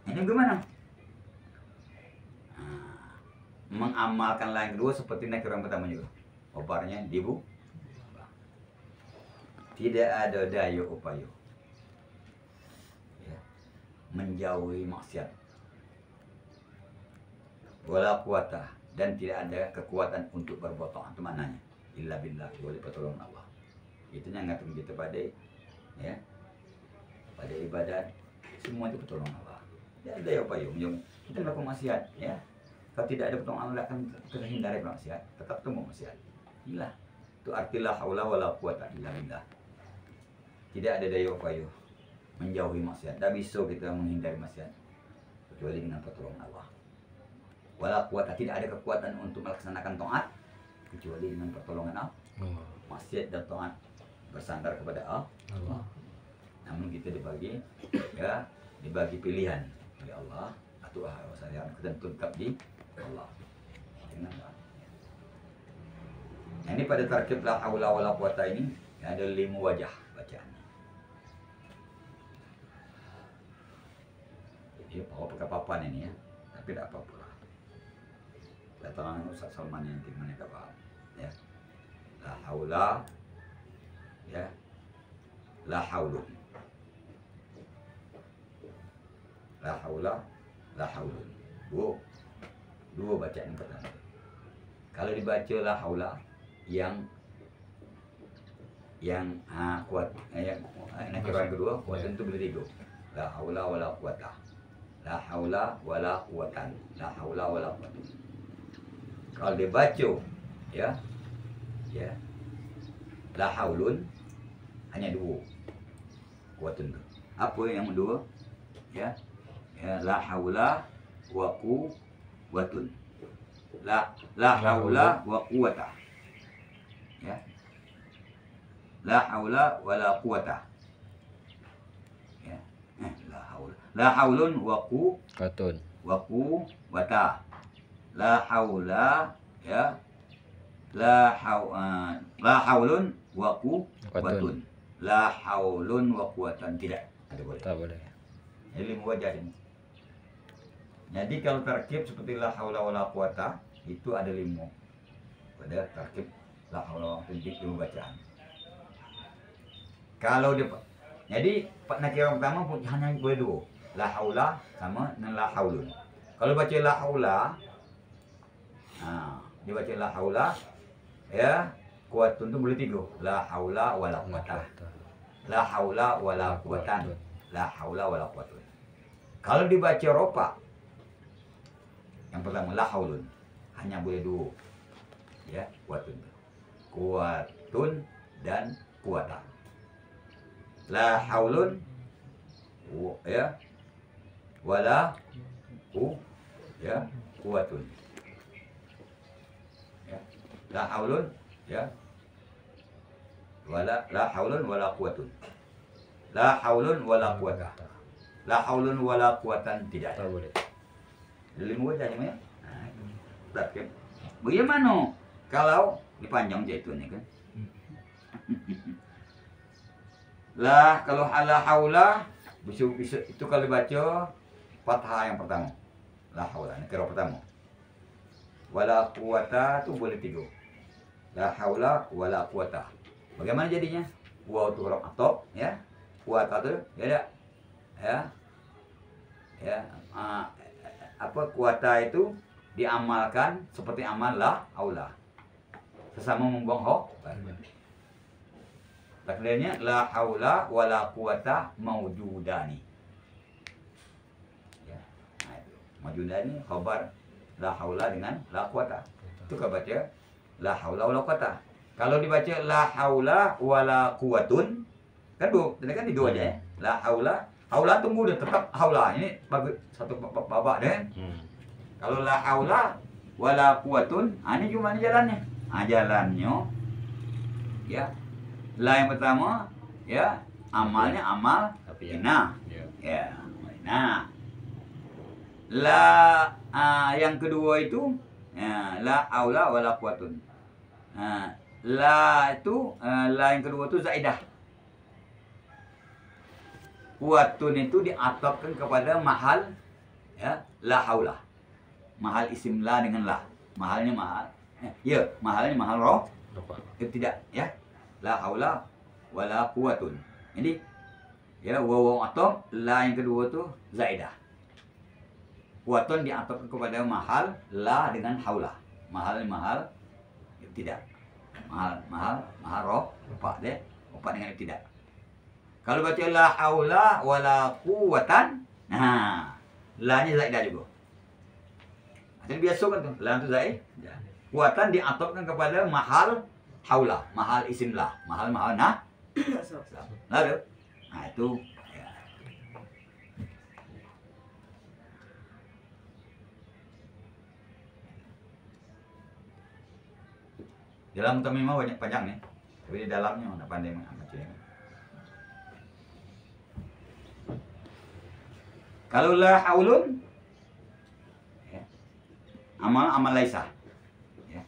ini gimana? Mengamalkan lain kedua seperti nakirah pertama juga. Obarnya dibu. Tidak ada daya upaya, ya, menjauhi maksiat. Wala quwata, dan tidak ada kekuatan untuk berbuat taat. Itu maknanya illa billah, oleh pertolongan Allah. Itu yang ngatur kita pada, ya, pada ibadat, semua itu pertolongan Allah. Tidak ada upaya kita melakukan maksiat, ya. Kalau tidak ada pertolongan Allah, akan terhindar dari maksiat, tetap temu maksiat. Inilah itu artilah haula wala quwata illa billah. Tidak ada daya upaya menjauhi maksiat. Tidak bisa kita menghindari maksiat kecuali dengan pertolongan Allah. Wala quwata, tidak ada kekuatan untuk melaksanakan taat kecuali dengan pertolongan Allah. Maksiat dan taat bersandar kepada Allah. Namun kita dibagi, ya, dibagi pilihan oleh Allah atau saya ketentuan tetap di Allah. Nah, ini pada tarkib la haula wala quwata ini ada 5 wajah bacaan. Jadi pakai papan ini, ya, tapi tidak apa-apa. Datang Ustaz Salman yang dimana tak paham, ya. La haula, ya, la haulun, la haula, la haulun. Dua bacaan yang pertama. Kalau dibaca la haula yang kuat, yang nakirah kedua kuat, tentu boleh 3. La haula wala quwata, la haula wala quwatan, la haula wala quwata. Kalau dibaca, ya, la haulun hanya 2 kuatun. Apa yang 2? Ya, la haula wa quwwatun. La haula wa quwwata. Ya. La haula wa la quwwata. Ya. La haulun wa Katun. quwwata. La haula ya. La haulun wa quwwatun. La haulun wa quwwatan, tidak. Ada boleh. Tak boleh. Jadi 5 wajah ini. Jadi kalau tarkib seperti la haula wala quwata itu ada 5. Pada tarkib la haula wala quwata 5 bacaan. Kalau dia jadi nakirah pertama pun hanya boleh 2. La haula sama dengan la haulun. Kalau baca la haula, dia baca la haula ya, quwatun itu boleh 3. La haula wala quwata. La haula wala quwatan. La haula wala quwatun. Kalau dibaca ropa, yang pertama la haulun hanya boleh 2. Ya, quwatun. Quwatun dan quwata. La haulun ya wala quwatun. Ya. La haulun ya la haulun wala quwatun. La haulun wala quwata. La haulun wala quwatan, tidak ada. Tak boleh. 5 wajah ya. Tarkib. Bagaimana kalau dipanjang jaitunnya kan? Lah kalau la haula bisa itu kalau dibaca fathah yang pertama. La haula nakirah pertama. Wala quwata itu boleh 3. La haula wala quwata. Bagaimana jadinya? Waw itu huruf atop ya. Quwata itu ya. Ya. Apa quwata itu diamalkan seperti amal la haula. Sesama membuang takdirnya la haula wala quwata maujudani. Ya. Nah itu. Maujudani khabar la haula dengan la quwata. Itu kalau baca la haula wala quwata. Kalau dibaca la haula wala quwatun kan kan di 2 aja ya. La haula tunggu dia tetap haula. Ini bagi satu babak deh. Kalau la haula wala quwatun, ini cuma jalannya. Jalannya ya. La yang pertama ya, amalnya amal ina. Ya. Nah. La yang kedua itu ya, la haula wala quwatun. La itu la yang kedua itu zaidah. Quwatun itu diatofkan kepada mahal ya, la haula. Mahal isim la dengan la. Mahalnya mahal. Ya, mahalnya mahal roh. Itu tidak ya. La haula wala quwatun. Jadi ya waw atof, la yang kedua itu zaidah. Quwatun diatofkan kepada mahal la dengan haula. Mahal tidak. Mahal roh, opak deh. Opak dengan tidak. Kalau baca la haula wala quwatan, nah, la-nya zaidah juga. Jadi biasa kan tuh, la itu zaidah. Quwatan diatofkan kepada mahal haula, mahal isim la, mahal nah. Lalu, nah itu ya. Dalam tamimah banyak panjang nih, tapi di dalamnya mana pandai macamnya. Kalau la haulun ya, amal laisa ya.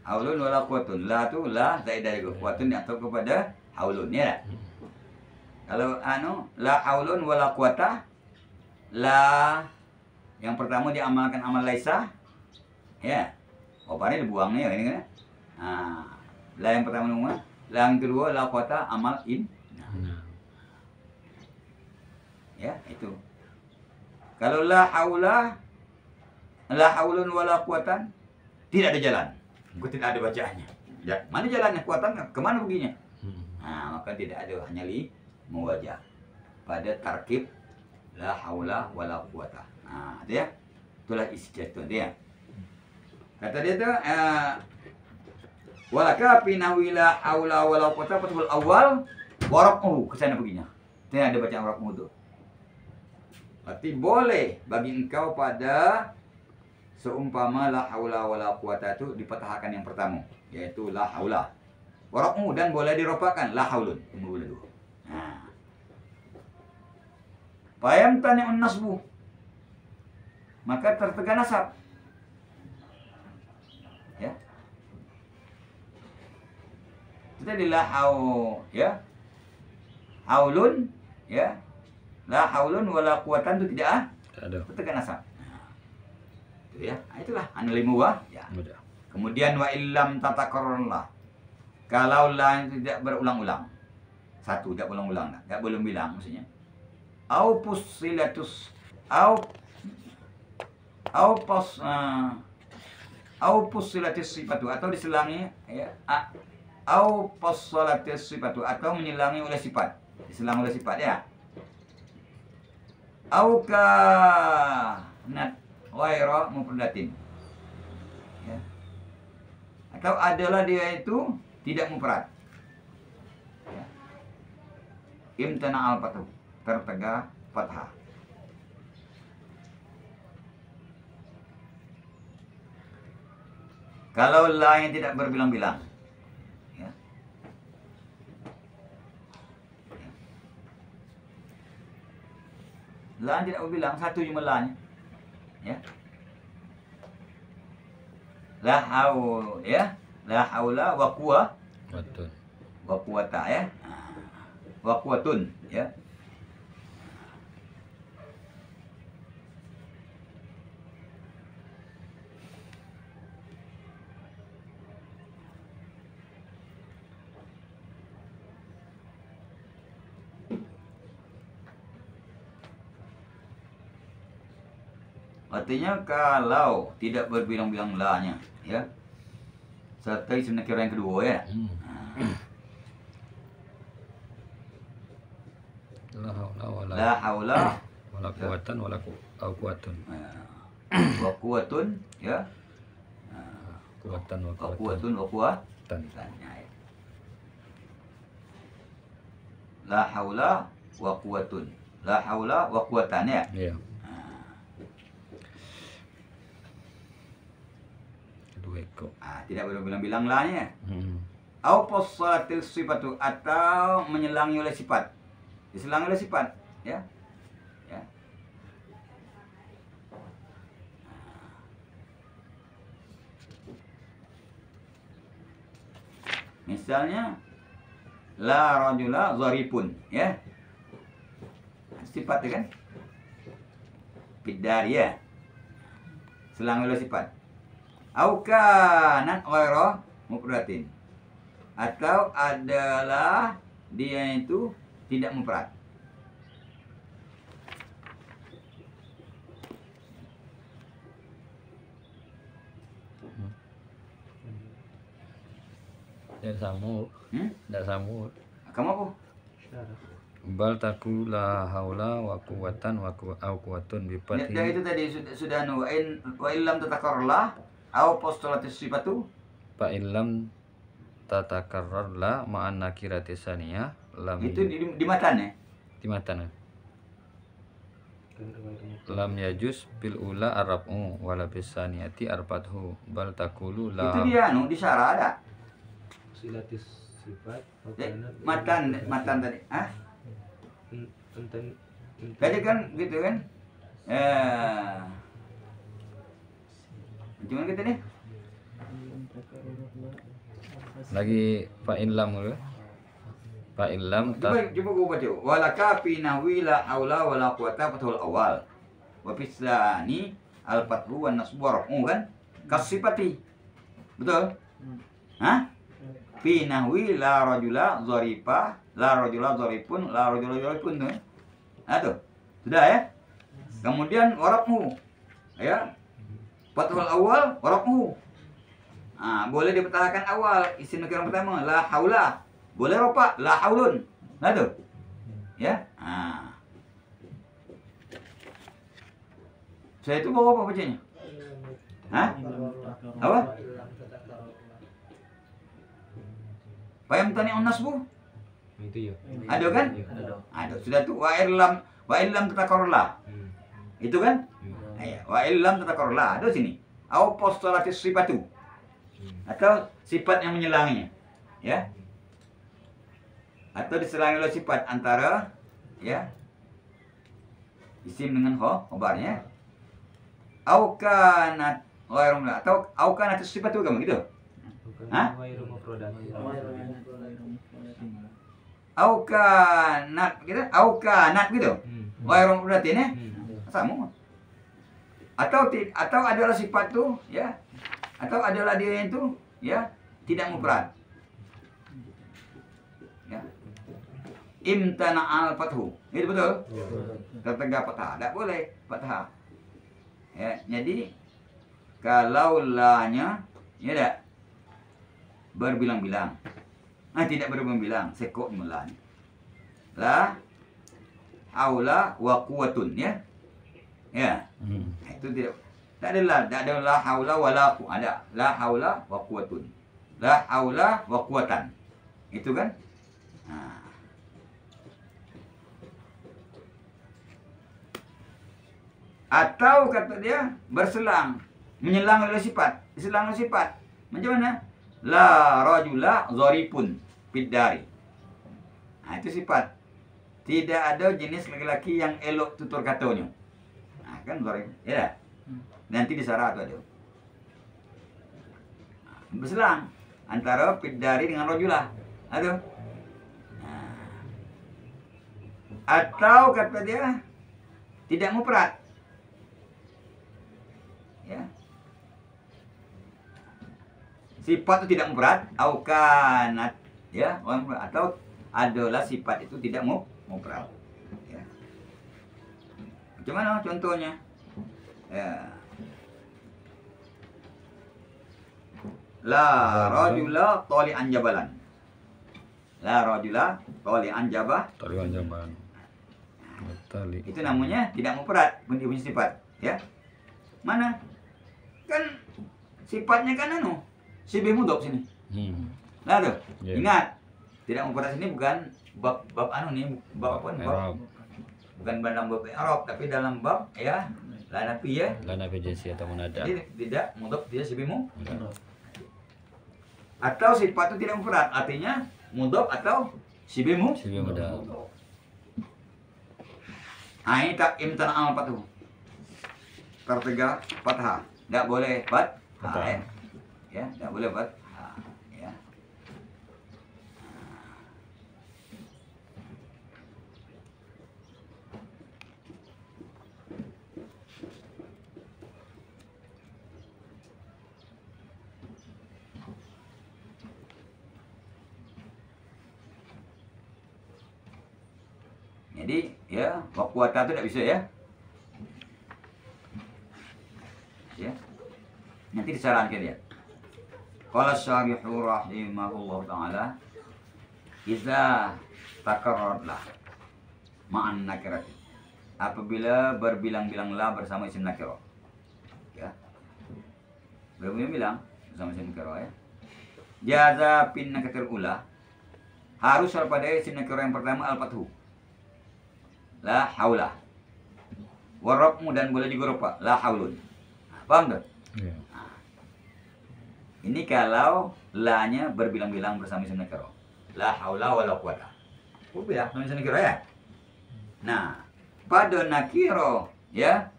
Haulun wala quwatun. La tu la zaidah juga. Quwatun diatur kepada haulun ya. Kalau la haulun wala quwata, la yang pertama diamalkan amal laisa ya. Oparnya dibuangnya ya ini kan. La yang pertama nomor, la yang kedua la quwata amal in. Ya, itu. Kalau la haulun wala quwatan, tidak ada jalan. Tidak ada bacaannya. Ya, mana jalannya kuatan? Kemana perginya? Maka tidak ada, hanya wajah pada tarkib la haula wala quwata. Itu ya. Itulah isi cerita dia. Kata dia tu walaka fi nahwi la haula wala quwata fatul awal warafu, ke sana perginya. Tidak ada bacaan warafu tu. Berarti boleh bagi engkau pada seumpama la haula wala quwata itu dipatahkan yang pertama, yaitu la haula. Waraqmu dan boleh diropakan la haulun. Boleh dua. Nah. Fayam tani'un nasbu. Maka tertegak nasab. Ya. Itu tadi la ya. Haulun ya. La haulun wala quwatan itu tidak ada. Tertegak nasab. Itu ya. Nah, itulah analimu wa ya. Mudah. Kemudian wa illam tatakarrarlah. Kalau la itu tidak berulang-ulang. Satu tidak berulang-ulang, tidak belum bilang maksudnya. Au pusilatus au pusilatis sifatu atau diselangi ya. Au pusilatis sifatu atau menyelangi oleh sifat. Diselang oleh sifat ya. Au kanat ghaira mufradatin. Ya. Atau adalah dia itu tidak mufrad. Ya. Imtana al-fathu, tertegak fathah. Kalau la yang tidak berbilang-bilang. Ya. La yang tidak berbilang, satu cuma la-nya. Ya. La haul ya. La haula wa Betul. quwata ya. Wa quwatun ya. Artinya kalau tidak berbilang-bilang la-nya ya. Serta isim nakirah yang kedua ya. La haula wala quwatan wala quwatun. Wa quwatun ya. Quwatan wa Wa quwatun. quwatun wa quwatan. La haula wa quwatun. La haula wa quwatan ya. Iya. Dua ekor. Tidak bilang-bilang la-nya. Au posalatil sifatu atau menyelangi oleh sifat. Diselangi oleh sifat, ya. Ya. Misalnya la rajula zaripun, ya. Sifat kan? Bidar ya. Selangi oleh sifat. Au kanat ghaira mufradin. Atau adalah dia itu tidak mufrad. Tidak sama. Tidak sama. Kamu apa? Bal taku la haula wa quwatan wa quwatun bi fathi. Ya, itu tadi sudah wa illam tatakarrarlah au postulatis sifatu. Fa illam tatakarrar la ma'an nakirati saniyah lam. Itu di matan ya? Di matan. Lam yajuz bil ula arab'u wala bis saniyati arbathu bal taqulu la. Itu dia di syarah ada. Silatis sifat Ya, matan tadi. Hah? Tadi kan gitu kan? Gimana kita nih? Lagi fa illam dulu. Fa illam Coba gua baca. Wala kafi nahwi la haula wala quwata fathul awal. Wa fisani al fathu wan nasbu warqu kan? Kasifati. Betul? Hah? Fi nahwi la rajula zarifa, la rajula zaripun, la rajula zaripun tuh. Nah tuh. Sudah ya? Kemudian warqu. Ya. Fathul awal warqu. Boleh dipetahkan awal isim nakirah pertama la haula. Boleh ropa la haulun. Nah tuh. Ya. Saya itu bawa apa bacanya? Hah? Apa? Payam tani nasbu? Itu ya. Ada kan? Ada. Sudah tuh wa illam tatakarrarlah. Itu kan? Ya. Wa illam tatakarrar la ada sini. Au postulatis sifatu. Atau sifat yang menyelanginya. Ya. Atau diselangi oleh sifat antara ya isim dengan khobarnya. Au kanat ghairum la atau au kanat sifatu kamu gitu. Hah? Au kanat gitu. Au kanat gitu. Ghairum mufradatin ya. Sama. Atau adalah sifat tuh ya. Atau adalah dia itu ya tidak mufrad. Ya. Imtana'al fathu. Itu betul? Tertegak fathah. Tidak boleh fathah. Ya, jadi kalau la-nya ya tidak berbilang-bilang. Tidak berbilang-bilang, sekok mulan. La haula wa quwwatun ya. Ya. Itu tidak ada la haula wala quwwata. Ada la haula wa quwwatun. La haula wa quwwatan. Itu kan? Nah. Atau kata dia berselang, menyelang oleh sifat, diselang oleh sifat. Macam mana? La rajula zaripun fiddari. Nah, itu sifat. Tidak ada jenis laki-laki yang elok tutur katanya. Nah, kan zarip. Ya. Nanti di sarah itu ada. Berselang antara fiddari dengan rajula. Aduh. Nah. Atau kata dia tidak mufrad. Ya. Sifat itu tidak mufrad au kanat ya, atau adalah sifat itu tidak mufrad. Ya. Macam mana contohnya? Ya. La rajula tali'an jabalan. La rajula tali'an jabalan. Tali. Itu namanya tidak mufrad, punya sifat, ya. Mana? Kan sifatnya kan sibih mudhof sini. Nah tuh, ingat, tidak mufrad sini bukan bab nih, bab apa? Bukan dalam bab i'rab, tapi dalam bab ya la nafi ya. La nafi jinsi atau munada. Jadi tidak mudhof, tidak sibih mudhof. Atau sifat itu tidak mufrad, artinya mudhof atau sibih mudhof. Nah, ini tak imtana'al fathu. Tertegak fathah. Tidak boleh fathah. Ya, tidak boleh fathah. Ya. Jadi, ya, wakuata itu tidak bisa ya. Ya. Nanti disarankan dia. Qala syarihu rahimahullah ta'ala iza takarrarlah ma'an nakirati. Apabila berbilang-bilang la bersama isim nakirah. Ya. Berbilang-bilang bersama isim nakirah ya. Jaza pin nakirah ula. Harus pada isim nakirah yang pertama al-fathu. La haula. Warabmu dan boleh juga rupa. La haulun. Paham tak? Ya. Nah, ini kalau la-nya berbilang-bilang bersama isim nakirah. La haula wala quwata. Berbilang sama isim nakirah ya. Nah, pada nakirah ya,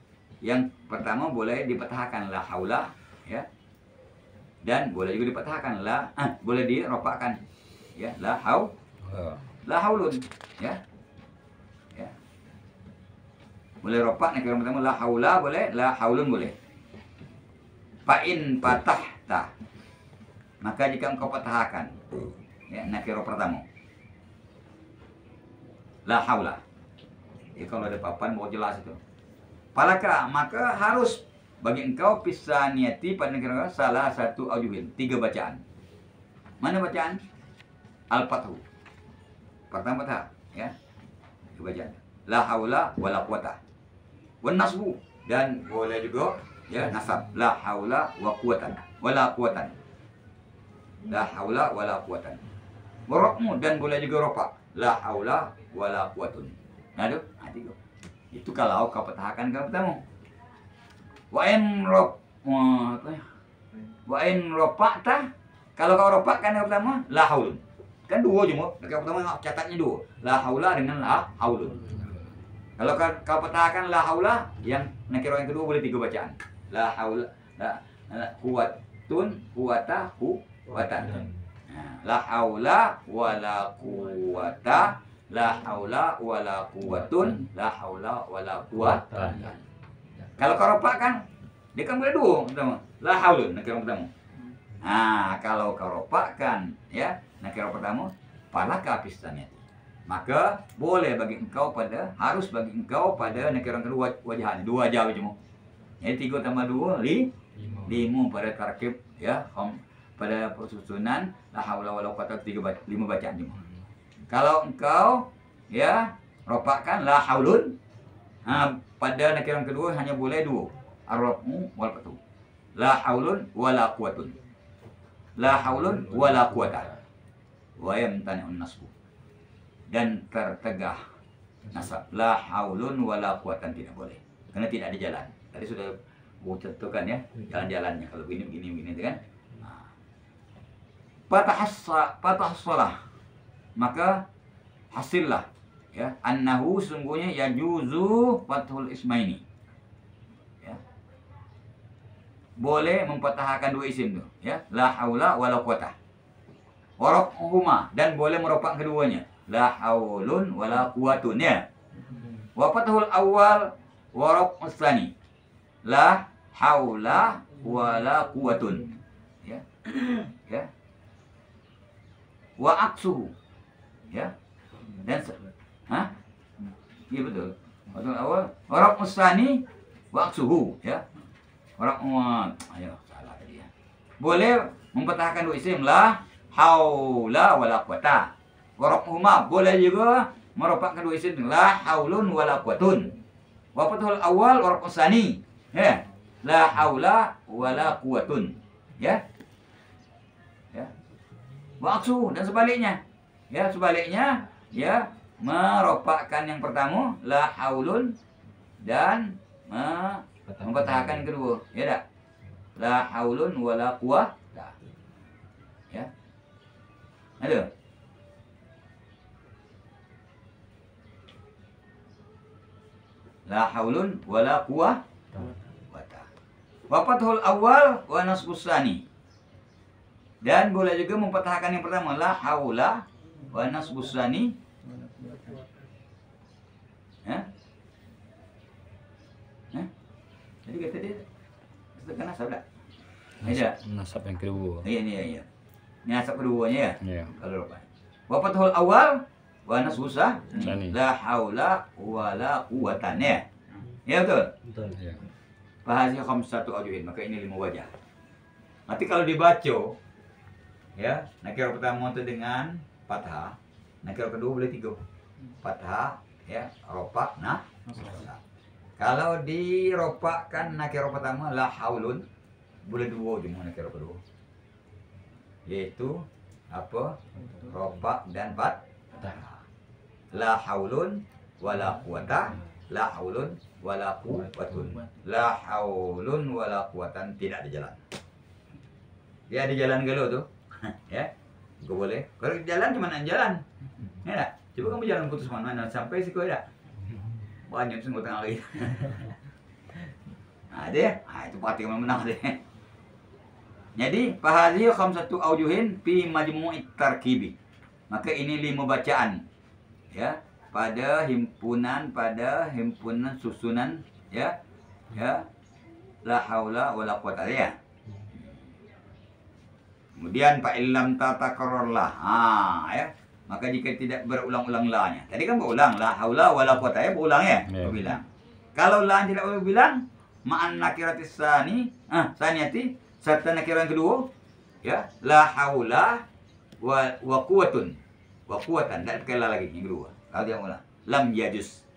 yang pertama boleh dipatahkan la haula ya. Dan boleh juga dipatahkan boleh dirofakkan ya, la haulun ya. Ya. Boleh rofak nakirah pertama la haula boleh, la haulun boleh. Fa'in patahta, maka jika engkau patahkan ya, nakirah pertama la haula ya, kalau ada papan mau jelas itu palaka, maka harus bagi engkau pisaniyati pada nakirah salah satu aujuhin, 3 bacaan. Mana bacaan? Al-fathu pertama patah ya, 2 bacaan la haula wala quwata, wan nasbu, dan boleh juga ya nasab la haula wa quwatan wala quwatan, la haula wala quwatan. Warokmu, dan boleh juga ropak la haula wala quwatun. Nah itu 3. Itu kalau kau petahkan kau pertama. Wa in rob apa ya? Wa in ropakta, kalau kau ropakkan yang pertama la haulun. Kan dua cuma. Yang pertama catatnya dua. La haula dengan la haulun. Kalau kau petahkan la haula, yang nakirah yang kedua boleh 3 bacaan. La haula, la quwatun, quwata, quwatan. La haula wala quwata, la haula wala quwatun, la haula wala quwatan. Kalau kau ropakkan, dia kan boleh dua pertama. La haulun nakirah pertama. Nah, kalau kau ropakkan ya, nakirah pertama, falaka pistaniyati. Maka boleh bagi engkau pada, harus bagi engkau pada nakirah kedua wajahannya, 2 wajah cuma. Jadi 3 tambah 2 5 pada tarkib ya, pada susunan la haula wala quwata 5 bacaan cuma. Kalau engkau ya ropakkan la haulun, pada nakirah kedua hanya boleh 2. Ar-rafu wal fathu. La haulun wala quwatun. La haulun wala quwata. Wa yamtani'un nasbu. Dan tertegah nasab. La haulun wala quwatan tidak boleh. Karena tidak ada jalan. Tadi sudah tentukan ya jalan-jalannya. Kalau begini kan. Patahassalah. Maka hasillah ya, annahu sungguhnya yajuzu fathul ismaini. Ya. Boleh mempatahkan 2 isim tu, ya. La haula wala quwata. Waraf'uhuma, dan boleh meropak keduanya. La haulun wala quwatun ya. Wa fathul awal wa raf'us tsani. La haula wala quwatun. Ya. Ya. Wa aksuhu. Ya. Dan iya betul. Fathul awal wa raf'us tsani wa aksuhu ya. Ayo salah tadi ya. Boleh mempatahkan 2 isim la haula wala quwata. Warahumah boleh juga meropakkan 2 isim la haulun wala quwatun. Wa fathul awal wa raf'us tsani ya. La haula wala quwatun ya. Ya. Wa aksu, dan sebaliknya. Ya, sebaliknya ya meropakkan yang pertama la haulun dan mempatahkan yang kedua, ya tak? La haulun wala quwata. Ya. Ada? La haulun wala quwata. Wa fathul awal wa nasbus tsani. Dan boleh juga mempatahkan yang pertama la haula wa nasbus tsani. Ya. Jadi kata dia tekan nasab tak? Nasab yang kedua. Iya. Ini nasab keduanya ya. Iya. Kalau lupa. Wa fathul awal wa nasbus tsani. la haula wala quwatan ya. Ya betul. Betul. Iya. Bahasa khamsatu awjuhin, maka ini 5 wajah. Nanti kalau dibaca ya, nakirah pertama itu dengan fathah, nakirah kedua boleh 3. Fathah ya, ropak kalau diropakkan nakirah pertama la haulun boleh 2 cuma nakirah kedua. Yaitu apa? Ropak dan fathah. La haulun wala quwata, la haulun wala quwatun. La haulun wala quwatan, tidak ada jalan. Dia ada jalan galau tuh. Ya. Kau boleh. Kalau jalan cuma jalan. Ya tak? Coba kamu jalan putus mana sampai sih kau tak? Banyak sungguh tengah lagi. Nah, deh. Itu pasti kamu menang deh. Jadi, fahadhi khamsatu awjuhin fi majmu'it tarkibi. Maka ini 5 bacaan. Ya, pada himpunan susunan ya. Ya. La haula wala quwata ya. Kemudian fa illam tatakarrarlah. Ya. Maka jika tidak berulang-ulang la-nya. Tadi kan berulang la haula wala quwata ya, berulang ya. Berulang. Kalau la tidak berulang, ma'an nakiratis tsani, tsaniyati, serta nakirah yang kedua, ya, la haula wa quwatun. Wa quwatan, tidak pakai la lagi yang kedua. Kalau dia ulang, lam yajuz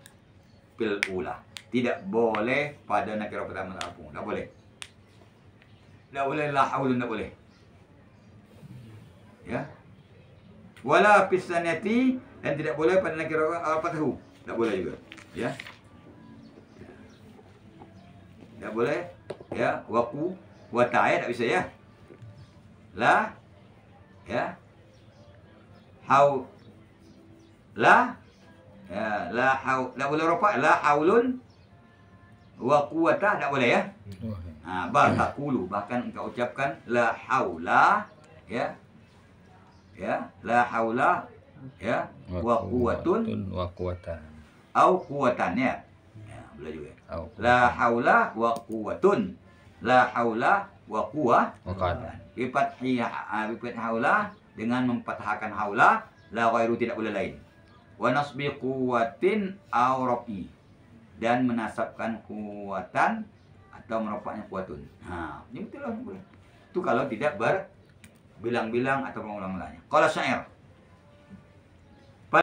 bil ula. Tidak boleh pada nakirah pertama terapung. Tidak boleh. Tidak boleh la haulun, tidak boleh. Ya. Wala fisaniyati, dan tidak boleh pada nakirah al-fathu. Tidak boleh juga. Ya. tak boleh ya. Quwata ya, tak bisa ya. La ya. La ya, la boleh rafa, la haulun wa quwata tak boleh ya. Bal taqulu, bahkan engkau ucapkan la haula ya. Ya, la haula ya wa quwatun wa quwatan au quwatan ya. Ya, boleh juga. au La haula wa quwatun. La haula wa quwatan. Bi haula dengan memfathahkan haula, la ghairu tidak boleh lain. Wa nasbi quwwatin aw rafi, dan menasabkan kuwatan atau merofaknya kuwatun. Nah, ini betul lah boleh. Itu kalau tidak berbilang-bilang atau mengulang-ulangnya. Kalau syair